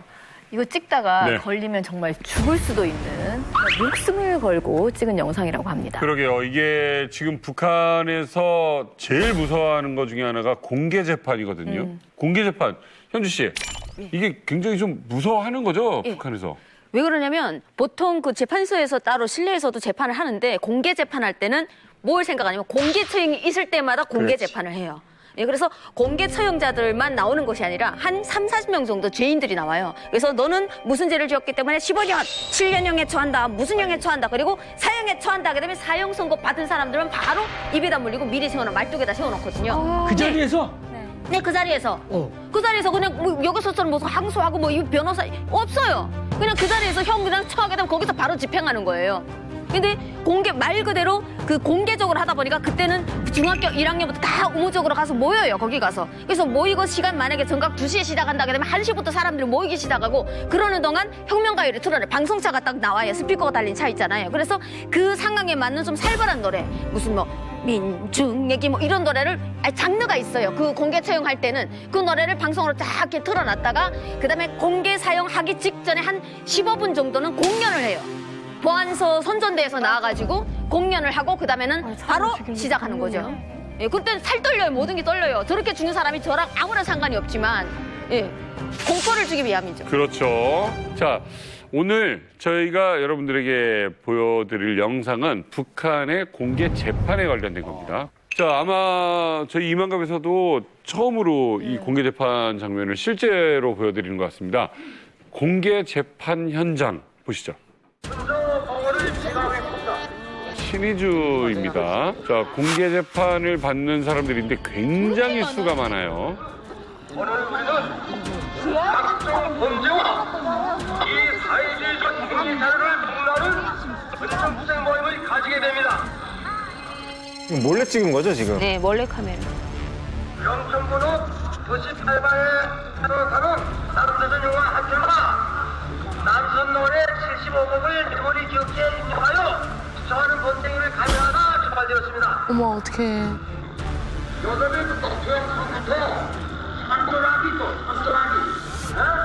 이거 찍다가 네. 걸리면 정말 죽을 수도 있는 있는 목숨을 걸고 찍은 영상이라고 합니다. 그러게요. 이게 지금 북한에서 제일 무서워하는 것 중에 하나가 공개 재판이거든요. 공개 재판. 현주 씨, 이게 굉장히 좀 무서워하는 거죠, 북한에서? 왜 그러냐면 보통 그 재판소에서 따로 실내에서도 재판을 하는데 공개 재판할 때는 뭘 생각하냐면 공개 처형이 있을 때마다 공개 재판을 해요. 예, 그래서 공개 처형자들만 나오는 것이 아니라 한 30-40명 정도 죄인들이 나와요. 그래서 너는 무슨 죄를 지었기 때문에 15년, 7년형에 처한다, 무슨 형에 처한다, 그리고 사형에 처한다. 그다음에 사형 선고 받은 사람들은 바로 입에다 물리고 미리 세워놓고 말뚝에다 세워놓거든요. 그 자리에서? 네, 그 자리에서. 그 자리에서 그냥 뭐 여기서처럼 무슨 항소하고 뭐 이 변호사 없어요. 그냥 그 자리에서 형 그냥 처하게 되면 거기서 바로 집행하는 거예요. 근데 공개 말 그대로 그 공개적으로 하다 보니까 그때는 중학교 1학년부터 다 우모적으로 가서 모여요. 거기 가서. 그래서 모이고 시간 만약에 정각 2시에 시작한다 그러면 1시부터 사람들이 모이기 시작하고 그러는 동안 혁명가요를 틀어내. 방송차가 딱 나와요. 스피커가 달린 차 있잖아요. 그래서 그 상황에 맞는 좀 살벌한 노래 무슨 뭐 민중얘기 뭐 이런 노래를 장르가 있어요. 그 공개 처형할 때는 그 노래를 방송으로 딱 이렇게 틀어놨다가 그다음에 공개 사용하기 직전에 한 15분 정도는 공연을 해요. 보안소 선전대에서 나와가지고 공연을 하고 그다음에는 바로 시작하는 거죠. 예, 그때는 살 떨려요. 모든 게 떨려요. 저렇게 죽는 사람이 저랑 아무런 상관이 없지만 예, 공포를 주기 위함이죠. 그렇죠. 자, 오늘 저희가 여러분들에게 보여드릴 영상은 북한의 공개 재판에 관련된 겁니다. 자, 아마 저희 이만갑에서도 처음으로 이 공개 재판 장면을 실제로 보여드리는 것 같습니다. 공개 재판 현장 보시죠. 신의주입니다. 자, 공개 재판을 받는 사람들인데 굉장히 수가 많아요. 오늘 우리는 각종 범죄와 이 사회주의적 행위 자료를 폭로하는 어떤 무슨 모임을 가지게 됩니다. 몰래 찍은 거죠 지금? 네, 몰래 카메라. 영천번호 98번의 변호사는 남서전 영화 한 편과 남선 노래 75곡을 메모리 기억기에 입력하여 수사하는 본행위를 감행하다 적발되었습니다. 어머, 어떡해. 여덟의 독행부터 선전하기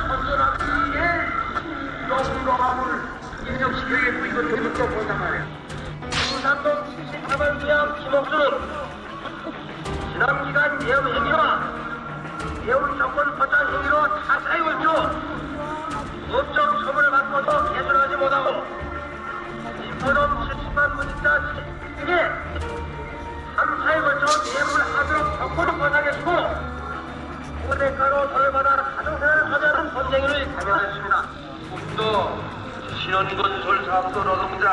선전하기에 영롱함을 입력시켜야겠고 이걸 재밌게 본단 말이에요. 부산동 78번 주양 김옥수는 지난 기간 예언 행위와 예언 정권 포착 행위로 타사에 걸쳐 법적 처벌을 받고도 개선하지 못하고 인포동 70만 문자 중에 3차에 걸쳐 뇌물하도록 정권을 포착해주고 고대가로 돈을 받아 가정생활을 하자는 범죄행위를 감행했습니다. 또 신원건설 사업소 노동자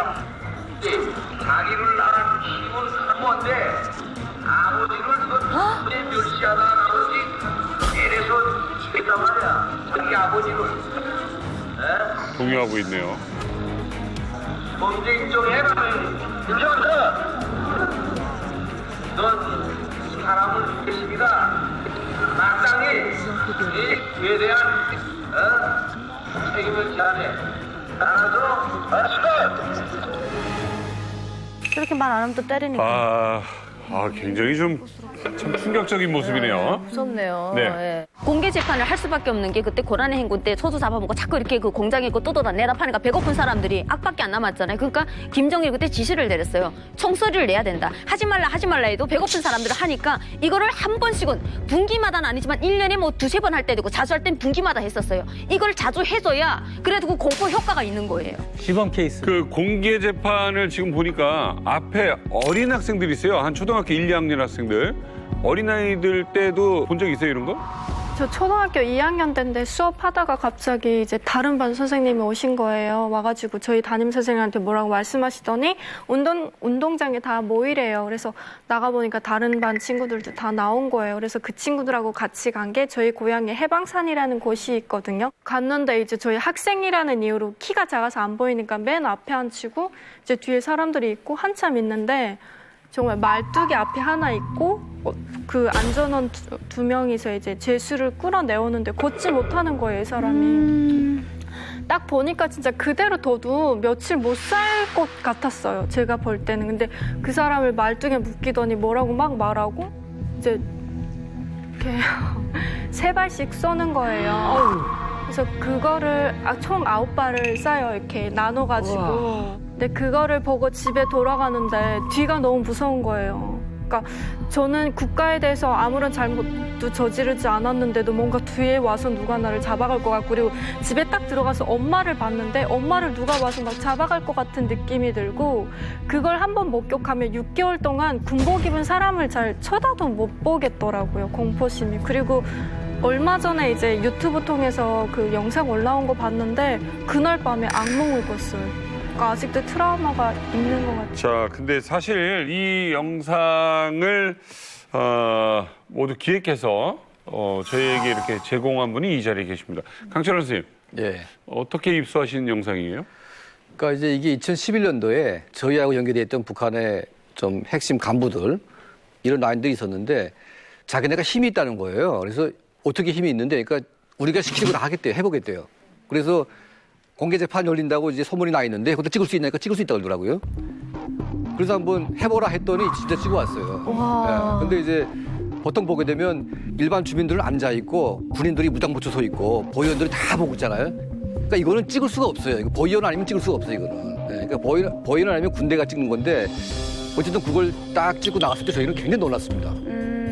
자기를 낳은 키운 사모인데 아버지를 멸시하다 아버지 이래서 죽였단 말이야. 자기 아버지를 동요하고 있네요. 범죄 인정해라는 넌 사람을 계십니다. 마땅히 이 죄에 대한 책임을 지하네. 따라서 그렇게 말 안 하면 또 때리니까. 굉장히 참 충격적인 모습이네요. 무섭네요. 네. 예. 공개 재판을 할 수밖에 없는 게 그때 고란의 행군 때 소주 잡아먹고 자꾸 이렇게 그 공장에 있고 뜯어다 내다 파니까 배고픈 사람들이 악밖에 안 남았잖아요. 그러니까 김정일 그때 지시를 내렸어요. 총소리를 내야 된다. 하지 말라 해도 배고픈 사람들을 하니까 이거를 한 번씩은 분기마다는 아니지만 1년에 뭐 2-3번 할 때도 있고 자주 할 땐 분기마다 했었어요. 이걸 자주 해줘야 그래도 그 공포 효과가 있는 거예요. 시범 케이스. 그 공개 재판을 지금 보니까 앞에 어린 학생들이 있어요. 한 초등학교 1, 2학년 학생들. 어린아이들 때도 본 적 있어요, 이런 거? 저 초등학교 2학년 때인데 수업하다가 갑자기 이제 다른 반 선생님이 오신 거예요. 와가지고 저희 담임 선생님한테 뭐라고 말씀하시더니 운동장에 다 모이래요. 그래서 나가보니까 다른 반 친구들도 다 나온 거예요. 그래서 그 친구들하고 같이 간 게 저희 고향에 해방산이라는 곳이 있거든요. 갔는데 이제 저희 학생이라는 이유로 키가 작아서 안 보이니까 맨 앞에 앉히고 이제 뒤에 사람들이 있고 한참 있는데 정말 말뚝이 앞에 하나 있고 그 안전원 두 명이서 이제 제수를 끌어내오는데 걷지 못하는 거예요, 이 사람이. 딱 보니까 진짜 그대로 둬도 며칠 못 살 것 같았어요, 제가 볼 때는. 근데 그 사람을 말뚝에 묶이더니 뭐라고 막 말하고 이제 이렇게 3발씩 쏘는 거예요. 그래서 그거를 총 9발을 싸요. 이렇게 나눠가지고. 우와. 근데 그거를 보고 집에 돌아가는데 뒤가 너무 무서운 거예요. 그러니까 저는 국가에 대해서 아무런 잘못도 저지르지 않았는데도 뭔가 뒤에 와서 누가 나를 잡아갈 것 같고, 그리고 집에 딱 들어가서 엄마를 봤는데 엄마를 누가 와서 막 잡아갈 것 같은 느낌이 들고, 그걸 한번 목격하면 6개월 동안 군복 입은 사람을 잘 쳐다도 못 보겠더라고요. 공포심이. 그리고 얼마 전에 이제 유튜브 통해서 그 영상 올라온 거 봤는데 그날 밤에 악몽을 꿨어요. 그러니까 아직도 트라우마가 있는 것 같아요. 자, 근데 사실 이 영상을 모두 기획해서 저희에게 이렇게 제공한 분이 이 자리에 계십니다. 강철원 선생님, 예. 어떻게 입수하신 영상이에요? 그러니까 이제 이게 2011년도에 저희하고 연계돼 있던 북한의 좀 핵심 간부들 이런 라인들이 있었는데 자기네가 힘이 있다는 거예요. 그래서 어떻게 힘이 있는데, 그러니까 우리가 시키는 걸 하겠대요, 해보겠대요. 그래서 공개 재판 열린다고 이제 소문이 나 있는데 그것도 찍을 수 있냐니까 찍을 수 있다고 그러더라고요. 그래서 한번 해보라 했더니 진짜 찍어 왔어요. 와. 근데 이제 보통 보게 되면 일반 주민들은 앉아 있고 군인들이 무장 붙여 서 있고 보위원들이 다 보고 있잖아요. 그러니까 이거는 찍을 수가 없어요. 이거 보위원 아니면 찍을 수가 없어요, 이거는. 그러니까 보위원 아니면 군대가 찍는 건데 어쨌든 그걸 딱 찍고 나갔을 때 저희는 굉장히 놀랐습니다.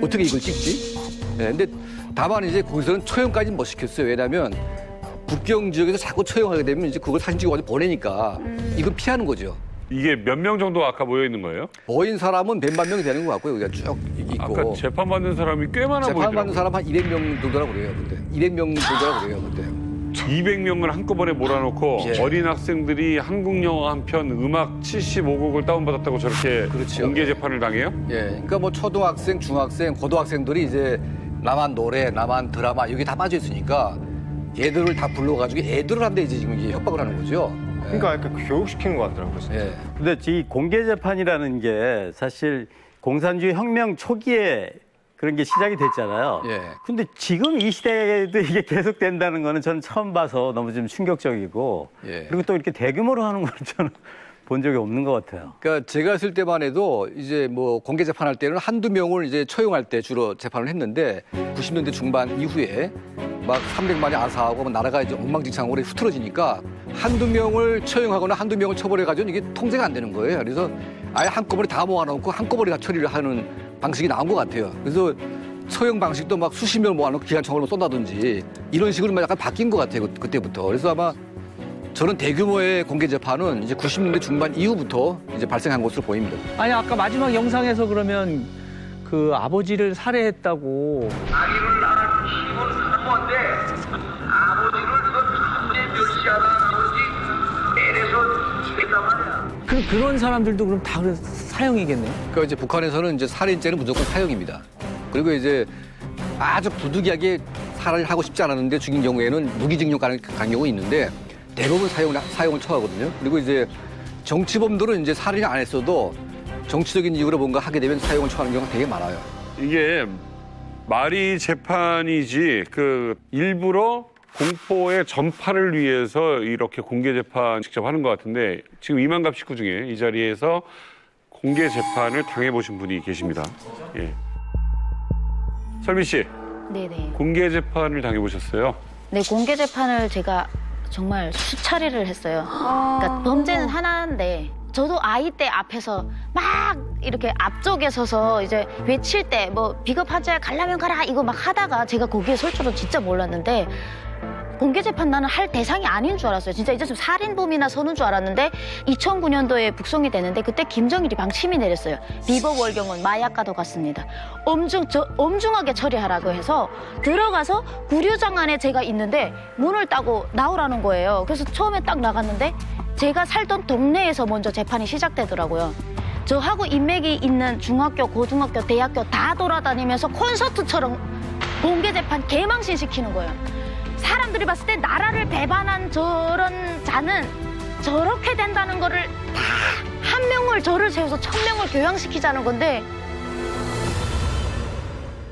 어떻게 이걸 찍지? 근데 다만 이제 거기서는 처형까지는 못 시켰어요. 왜냐하면 국경 지역에서 자꾸 처형하게 되면 이제 그걸 사진 찍어 가지고 보내니까 이건 피하는 거죠. 이게 몇 명 정도 아까 모여 있는 거예요? 모인 사람은 몇만 명이 되는 것 같고요. 여기가 쭉 있고. 아까 재판받는 사람이 꽤 많아 보이더라고요. 재판받는 사람 한 200명 정도라고 그래요. 그때 200명 정도라고 그래요. 그때. 200명을 한꺼번에 몰아놓고 예. 어린 학생들이 한국 영화 한 편 음악 75곡을 다운받았다고 저렇게 그렇죠. 공개 재판을 당해요? 예, 그러니까 뭐 초등학생, 중학생, 고등학생들이 이제 남한 노래, 남한 드라마 여기 다 빠져 있으니까 얘들을 다 불러가지고 애들을 한데 이제 지금 이제 협박을 하는 거죠. 그러니까 약간 교육시키는 것 같더라고요. 예. 근데 이 공개 재판이라는 게 사실 공산주의 혁명 초기에 그런 게 시작이 됐잖아요. 예. 근데 지금 이 시대에도 이게 계속된다는 거는 저는 처음 봐서 너무 좀 충격적이고, 예. 그리고 또 이렇게 대규모로 하는 걸 저는 본 적이 없는 것 같아요. 그러니까 제가 있을 때만 해도 이제 뭐 공개 재판할 때는 한두 명을 이제 처형할 때 주로 재판을 했는데 90년대 중반 이후에 막 300만이 아사하고 나라가 이제 엉망진창으로 흐트러지니까 한두 명을 처형하거나 한두 명을 처벌해가지고 이게 통제가 안 되는 거예요. 그래서 아예 한꺼번에 다 모아놓고 한꺼번에 다 처리를 하는 방식이 나온 것 같아요. 그래서 처형 방식도 막 수십 명 모아놓고 기관총으로 쏜다든지 이런 식으로 약간 바뀐 것 같아요. 그때부터. 그래서 아마 저는 대규모의 공개 재판은 이제 90년대 중반 이후부터 이제 발생한 것으로 보입니다. 아니 아까 마지막 영상에서 그러면 그 아버지를 살해했다고. 아기를 낳은 힘은 사모인데 아버지를 그 멸시하는 아버지 애에서 죽였단 말이야. 그런 사람들도 그럼 다 사형이겠네요. 그러니까 이제 북한에서는 이제 살인죄는 무조건 사형입니다. 그리고 이제 아주 부득이하게 살해를 하고 싶지 않았는데 죽인 경우에는 무기징역 가는 경우가 있는데 대부분 사형을 처하거든요. 그리고 이제 정치범들은 이제 살인을 안 했어도 정치적인 이유로 뭔가 하게 되면 사형을 처하는 경우가 되게 많아요. 이게 말이 재판이지 그 일부러 공포의 전파를 위해서 이렇게 공개 재판 직접 하는 것 같은데 지금 이만갑 식구 중에 이 자리에서 공개 재판을 당해보신 분이 계십니다. 예. 설미 씨, 네네. 공개 재판을 당해보셨어요? 네, 공개 재판을 제가 정말 수차례를 했어요. 그러니까 범죄는 하나인데 저도 아이 때 앞에서 막 이렇게 앞쪽에 서서 이제 외칠 때 뭐 비겁하지 가려면 가라 이거 막 하다가 제가 거기에 설 줄은 진짜 몰랐는데 공개 재판 나는 할 대상이 아닌 줄 알았어요. 진짜 이제 좀 살인범이나 서는 줄 알았는데 2009년도에 북송이 되는데 그때 김정일이 방침이 내렸어요. 비법 월경은 마약과도 같습니다. 엄중하게 처리하라고 해서 들어가서 구류장 안에 제가 있는데 문을 따고 나오라는 거예요. 그래서 처음에 딱 나갔는데 제가 살던 동네에서 먼저 재판이 시작되더라고요. 저하고 인맥이 있는 중학교, 고등학교, 대학교 다 돌아다니면서 콘서트처럼 공개 재판 개망신 시키는 거예요. 사람들이 봤을 때 나라를 배반한 저런 자는 저렇게 된다는 거를 다 한 명을 저를 세워서 1000명을 교양시키자는 건데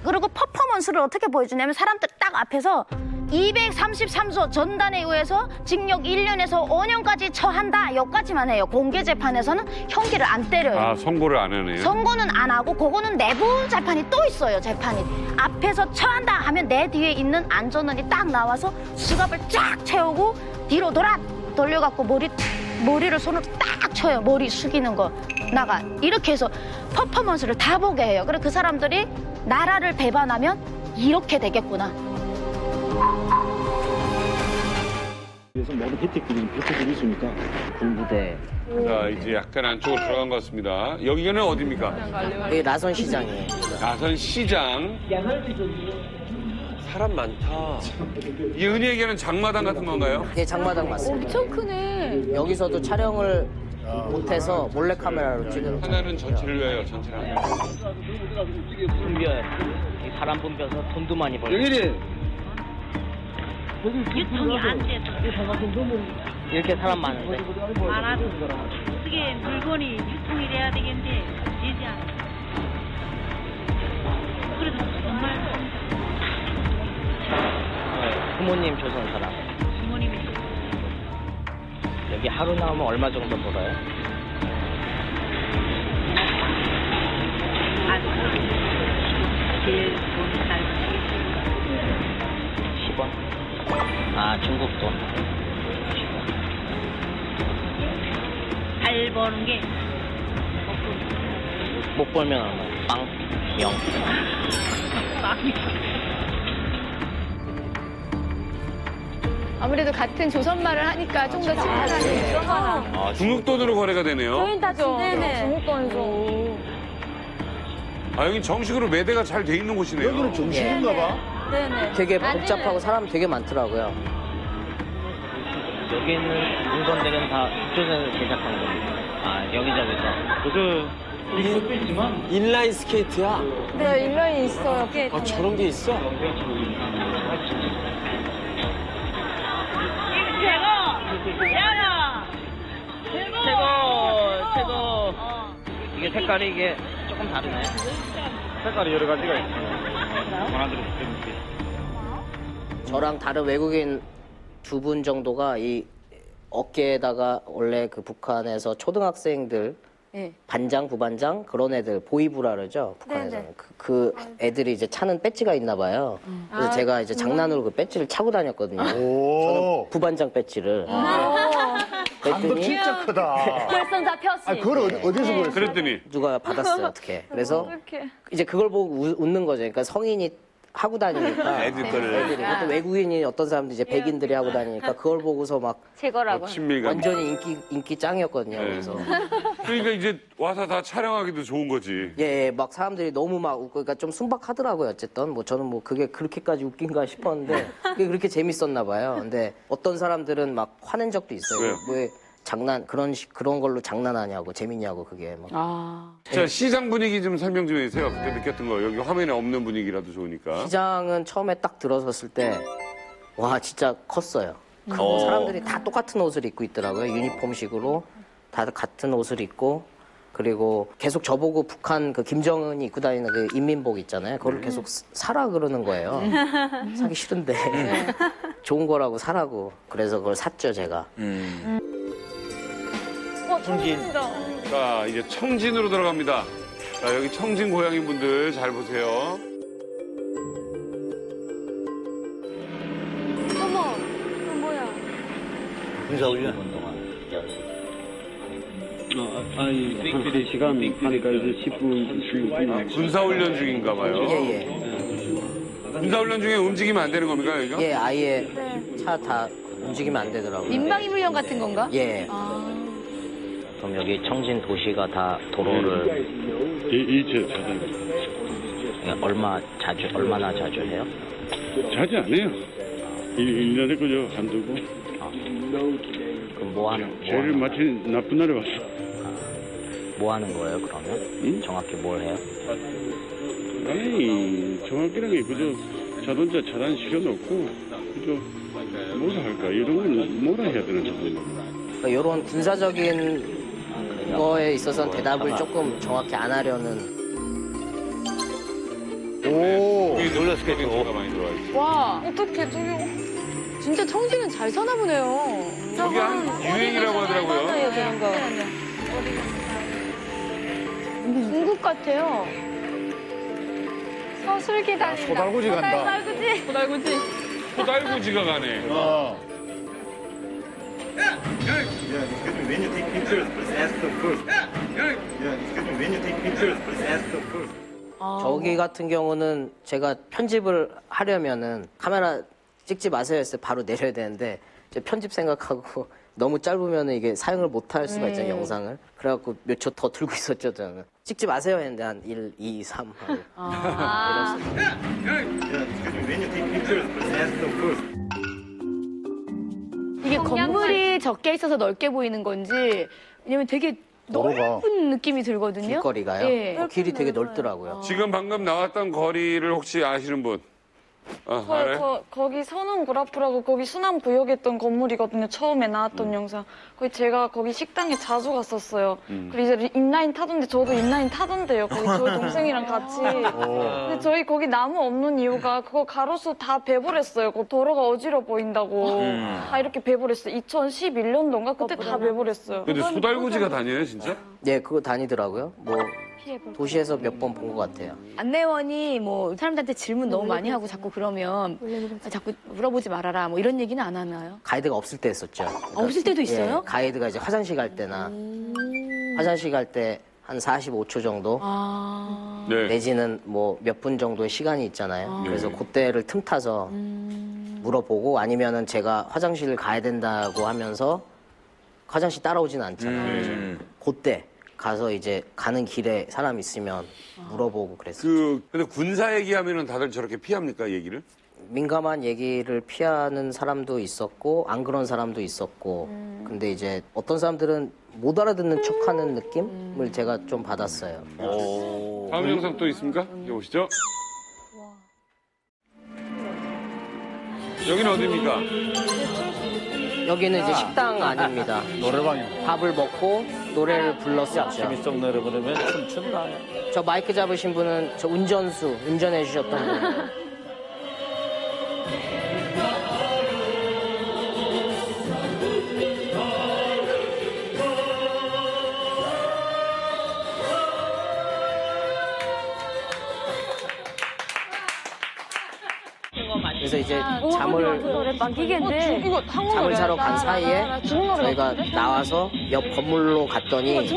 그리고 퍼포먼스를 어떻게 보여주냐면 사람들 딱 앞에서 233소 전단에 의해서 징역 1년에서 5년까지 처한다. 여기까지만 해요. 공개 재판에서는 형기를 안 때려요. 아, 선고를 안 하네요. 선고는 안 하고 그거는 내부 재판이 또 있어요. 재판이. 앞에서 처한다 하면 내 뒤에 있는 안전원이 딱 나와서 수갑을 쫙 채우고 뒤로 돌려갖고 머리를 손으로 딱 쳐요. 머리 숙이는 거. 나가. 이렇게 해서 퍼포먼스를 다 보게 해요. 그래서 그 사람들이 나라를 배반하면 이렇게 되겠구나. 그래서 모든 혜택들이 있으니까 군부대. 자, 이제 약간 안쪽으로 들어간 것 같습니다. 여기는 어디입니까? 여기 나선시장이에요. 나선시장. 사람 많다. 이 흔히 얘기하는 장마당 같은 건가요? 네, 장마당 맞습니다. 엄청 크네. 여기서도 촬영을 못해서 몰래카메라로 찍은. 하나는 전체를 위하여 전체를 하나. 분별. 사람 분별서 돈도 많이 벌고. 유통이 안 돼서 이렇게 사람 많은데. 많아도 어떻게 물건이 유통이 돼야 되겠는데 되지 않아. 그래도 정말 부모님 조선 사람. 부모님이 여기 하루 나오면 얼마 정도 벌어요? 제일 잘 버는 10원. 아, 중국 돈. 잘 버는 게 못 벌면 얼마? 빵, 0. 아무래도 같은 조선말을 하니까 좀 더 친근하게. 아, 중국 돈으로 거래가 되네요. 네네. 중국 돈으로. 아, 여기 정식으로 매대가 잘 돼 있는 곳이네요. 여기는 정식인가 봐. 네네. 되게 복잡하고 사람 되게 많더라고요. 여기 있는 물건들은 다 이쪽에서 제작한 겁니다. 아, 여기저기서. 인라인 스케이트야? 네, 인라인 있어요. 아, 저런 게 있어? 최고. 이게 색깔이 이게 조금 다르네. 색깔이 여러 가지가 있어요. 저랑 다른 외국인 두 분 정도가 이 어깨에다가 원래 그 북한에서 초등학생들 네. 반장, 부반장 그런 애들 보이부라 그러죠. 북한에서는 그 애들이 이제 차는 배지가 있나 봐요. 그래서 제가 이제 장난으로 그 배지를 차고 다녔거든요. 저는 부반장 배지를. 감도 진짜 크다. 결선 잡혔지. 아, 그걸 어디서 보였어요? 그랬더니 누가 받았어요, 어떻게. 그래서 이제 그걸 보고 웃는 거죠. 그러니까 성인이 하고 다니니까 애들 거를. 애들이 또 외국인이 어떤 사람들 이제 백인들이 하고 다니니까 그걸 보고서 막 제거라고. 친밀감. 완전히 인기 짱이었거든요. 네. 그래서 그러니까 이제 와서 다 촬영하기도 좋은 거지. 예, 막 사람들이 너무 막 웃고 그러니까 좀 순박하더라고요. 어쨌든 뭐 저는 뭐 그게 그렇게까지 웃긴가 싶었는데 그게 그렇게 재밌었나 봐요. 근데 어떤 사람들은 막 화낸 적도 있어요. 왜요? 왜 장난 그런 걸로 장난하냐고 재밌냐고 그게 막. 자, 시장 분위기 좀 설명 좀 해주세요. 그때 느꼈던 거. 여기 화면에 없는 분위기라도 좋으니까. 시장은 처음에 딱 들어섰을 때 와 진짜 컸어요. 크고 사람들이 다 똑같은 옷을 입고 있더라고요. 유니폼식으로 다들 같은 옷을 입고 그리고 계속 저보고 북한 그 김정은이 입고 다니는 그 인민복 있잖아요. 그걸 계속 사라 그러는 거예요. 사기 싫은데 좋은 거라고 사라고. 그래서 그걸 샀죠 제가. 청진. 자, 이제 청진으로 들어갑니다. 자, 여기 청진 고향인 분들 잘 보세요. 어머, 이거 뭐야? 군사훈련. 아니, 시간 하니까 이제 10분. 군사훈련 중인가 봐요. 예예. 군사훈련 중에 움직이면 안 되는 겁니까, 여기가? 예, 아예 차 다 움직이면 안 되더라고요. 민방위 훈련 같은 건가? 예. 그럼 여기 청진 도시가 다 도로를 이제 얼마나 자주 해요? 자주 안 해요. 1년에 그저 한두고. 그럼 뭐 하는 마침 나쁜 날에 왔어. 뭐 하는 거예요, 그러면? 정확히 뭘 해요? 아니, 정확히는 게 그저 자동차 차단 시켜놓고, 그저 뭐라 할까? 이런 건 뭐라 해야 되나 싶어요. 그러니까 이런 군사적인 거에 있어서는 대답을 조금 정확히 안 하려는. 오, 놀랐을 때 많이 들어와 있어. 와, 어떡해, 저기. 진짜 청주는 잘 사나 보네요. 저게 한 유행이라고 하더라고요. 저런 거. 중국 같아요. 서술기 다닌다. 소달구지 간다. 소달구지. 소달구지가 가네. 저기 같은 경우는 제가 편집을 하려면은 카메라 찍지 마세요 했을 때 바로 내려야 되는데 이제 편집 생각하고 너무 짧으면 이게 사용을 못 할 수가 있잖아요, 영상을. 그래갖고 몇 초 더 들고 있었죠, 저는. 찍지 마세요 했는데 한 1, 2, 3 하고. 이게 건물이 적게 있어서 넓게 보이는 건지 왜냐면 되게 도로가. 넓은 느낌이 들거든요. 길거리가요? 예. 길이 되게 넓더라고요. 지금 방금 나왔던 거리를 혹시 아시는 분? 알아요? 거기 선운구라프라고 거기 수남구역에 있던 건물이거든요. 처음에 나왔던 영상. 거기 제가 거기 식당에 자주 갔었어요. 그리고 이제 인라인 타던데 저도 인라인 타던데요. 거기 저희 동생이랑 같이. 근데 저희 거기 나무 없는 이유가 그거 가로수 다 배불했어요. 그 도로가 어지러워 보인다고. 다 이렇게 배불했어요. 2011년도인가 그때 다 배불했어요. 근데 소달구지가 다니네 진짜? 네, 그거 다니더라고요. 뭐 도시에서 몇 번 본 것 같아요. 안내원이 뭐 사람들한테 질문 너무 많이 하고 자꾸 그러면 자꾸 물어보지 말아라 뭐 이런 얘기는 안 하나요? 가이드가 없을 때 했었죠. 없을 때도 있어요? 예, 가이드가 이제 화장실 갈 때나 화장실 갈 때 한 45초 정도 네. 내지는 뭐 몇 분 정도의 시간이 있잖아요. 그래서 그때를 틈타서 물어보고 아니면은 제가 화장실을 가야 된다고 하면서 화장실 따라오지는 않잖아요. 그때 가서 이제 가는 길에 사람 있으면 물어보고 그랬어요. 근데 군사 얘기하면은 다들 저렇게 피합니까 얘기를? 민감한 얘기를 피하는 사람도 있었고 안 그런 사람도 있었고 근데 이제 어떤 사람들은 못 알아듣는 척하는 느낌을 제가 좀 받았어요. 다음 영상 또 있습니까? 이제 보시죠. 여기는 어디입니까? 여기는 이제 식당 아닙니다. 노래방이요. 밥을 먹고 노래를 불렀었죠. 쪽 노래 부르면 춤춘다. 저 마이크 잡으신 분은 저 운전해 주셨던 분이에요. 그래서 이제 잠을 자러 간 사이에 저희가 나와서 옆 건물로 갔더니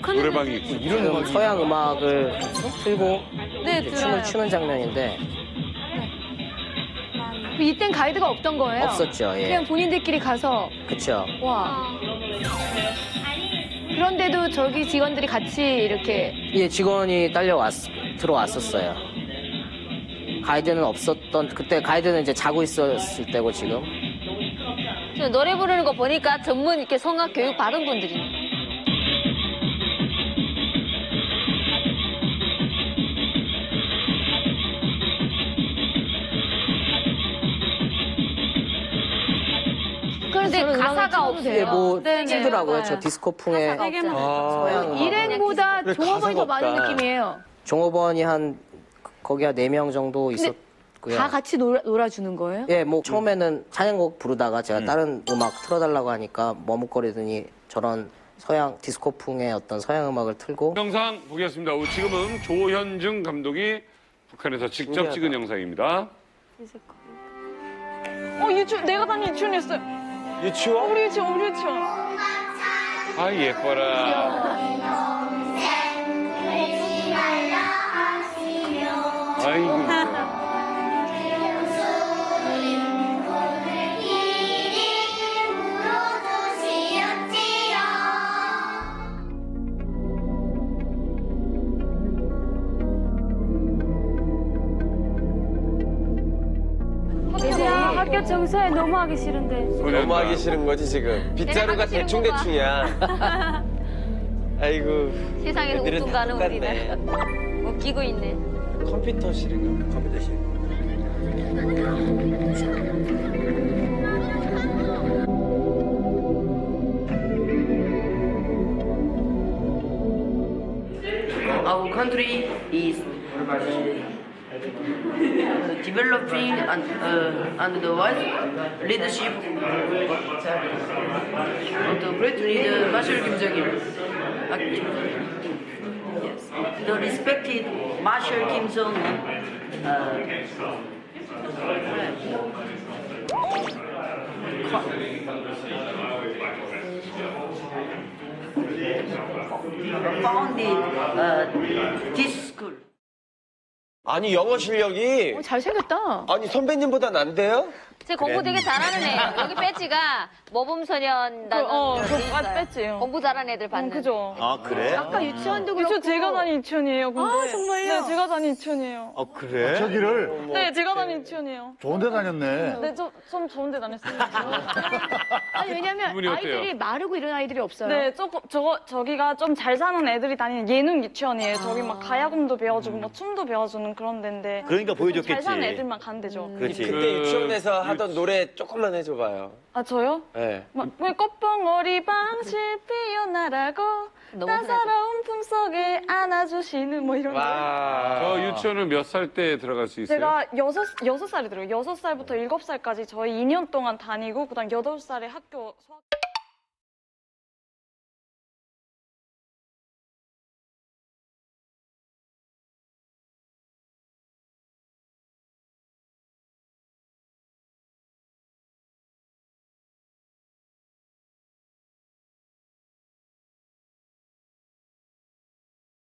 노래방이 있고 지금 서양 음악을 틀고 이제 춤을 추는 장면인데 이땐 가이드가 없던 거예요? 없었죠. 예. 그냥 본인들끼리 가서. 그렇죠. 와. 그런데도 저기 직원들이 같이 이렇게. 예, 직원이 들어왔었어요. 가이드는 없었던 그때 가이드는 이제 자고 있었을 때고 지금. 노래 부르는 거 보니까 전문 이렇게 성악 교육 받은 분들이. 그런데 가사가 없어요. 예, 뭐 틀더라고요. 저 디스코풍의 서양 음악. 일행보다 종업원이 더 많은 느낌이에요. 종업원이 거기 한 4명 정도 있었고요. 다 같이 놀아주는 거예요? 예, 뭐 처음에는 찬양곡 부르다가 제가 다른 음악 틀어달라고 하니까 머뭇거리더니 저런 서양 디스코풍의 어떤 서양 음악을 틀고. 영상 보겠습니다. 지금은 조현중 감독이 북한에서 직접 찍은 영상입니다. 유치원 내가 다닌 유치원이었어요. 유치원? 우리 유치원. 아 예뻐라. 아이고. 학교 청소에 너무 하기 싫은데. 너무 하기 싫은 거지 지금. 빗자루가 대충대충이야. 아이고. 세상에서 웃고 가는 우리는. 웃기고 있네. 컴퓨터실인가? 컴퓨터실. Our country is developing and the wise leadership of the great leader Marshal Kim Jong-il. Yes. The respected Marshal Kim Jong-un. Founded this school. 아니 영어 실력이 잘생겼다. 아니 선배님보다 난데요? 제 공부 되게 잘하는 애예요. 여기 배지가 모범소년단은 배지요. 공부 잘하는 애들 받는. 그죠. 아 그래? 아까 유치원도 그렇고. 그쵸, 제가 다닌 유치원이에요. 근데. 아, 정말요? 네, 제가 다닌 유치원이에요. 아 그래? 저기를 네, 제가 다닌 유치원이에요. 좋은데 다녔네. 네, 좀 좋은 데 다녔어요. 아니 왜냐면 기분이 어때요? 아이들이 마르고 이런 아이들이 없어요. 네, 저기가 좀 잘 사는 애들이 다니는 예능 유치원이에요. 저기 막 가야금도 배워주고 막 춤도 배워주는 그런 데인데. 그러니까 보여줬겠지. 잘 사는 애들만 가는 데죠. 그렇지. 그때 유치원에서 하던 노래 조금만 해줘봐요. 아, 저요? 네. 왜 꽃봉오리 방실 피어나라고 따사로운 품속에 안아주시는 뭐 이런 거. 저 유치원은 몇 살 때 들어갈 수 있어요? 제가 6살이 들어요. 6살부터 7살까지 저희 2년 동안 다니고 그다음 8살에 학교 수학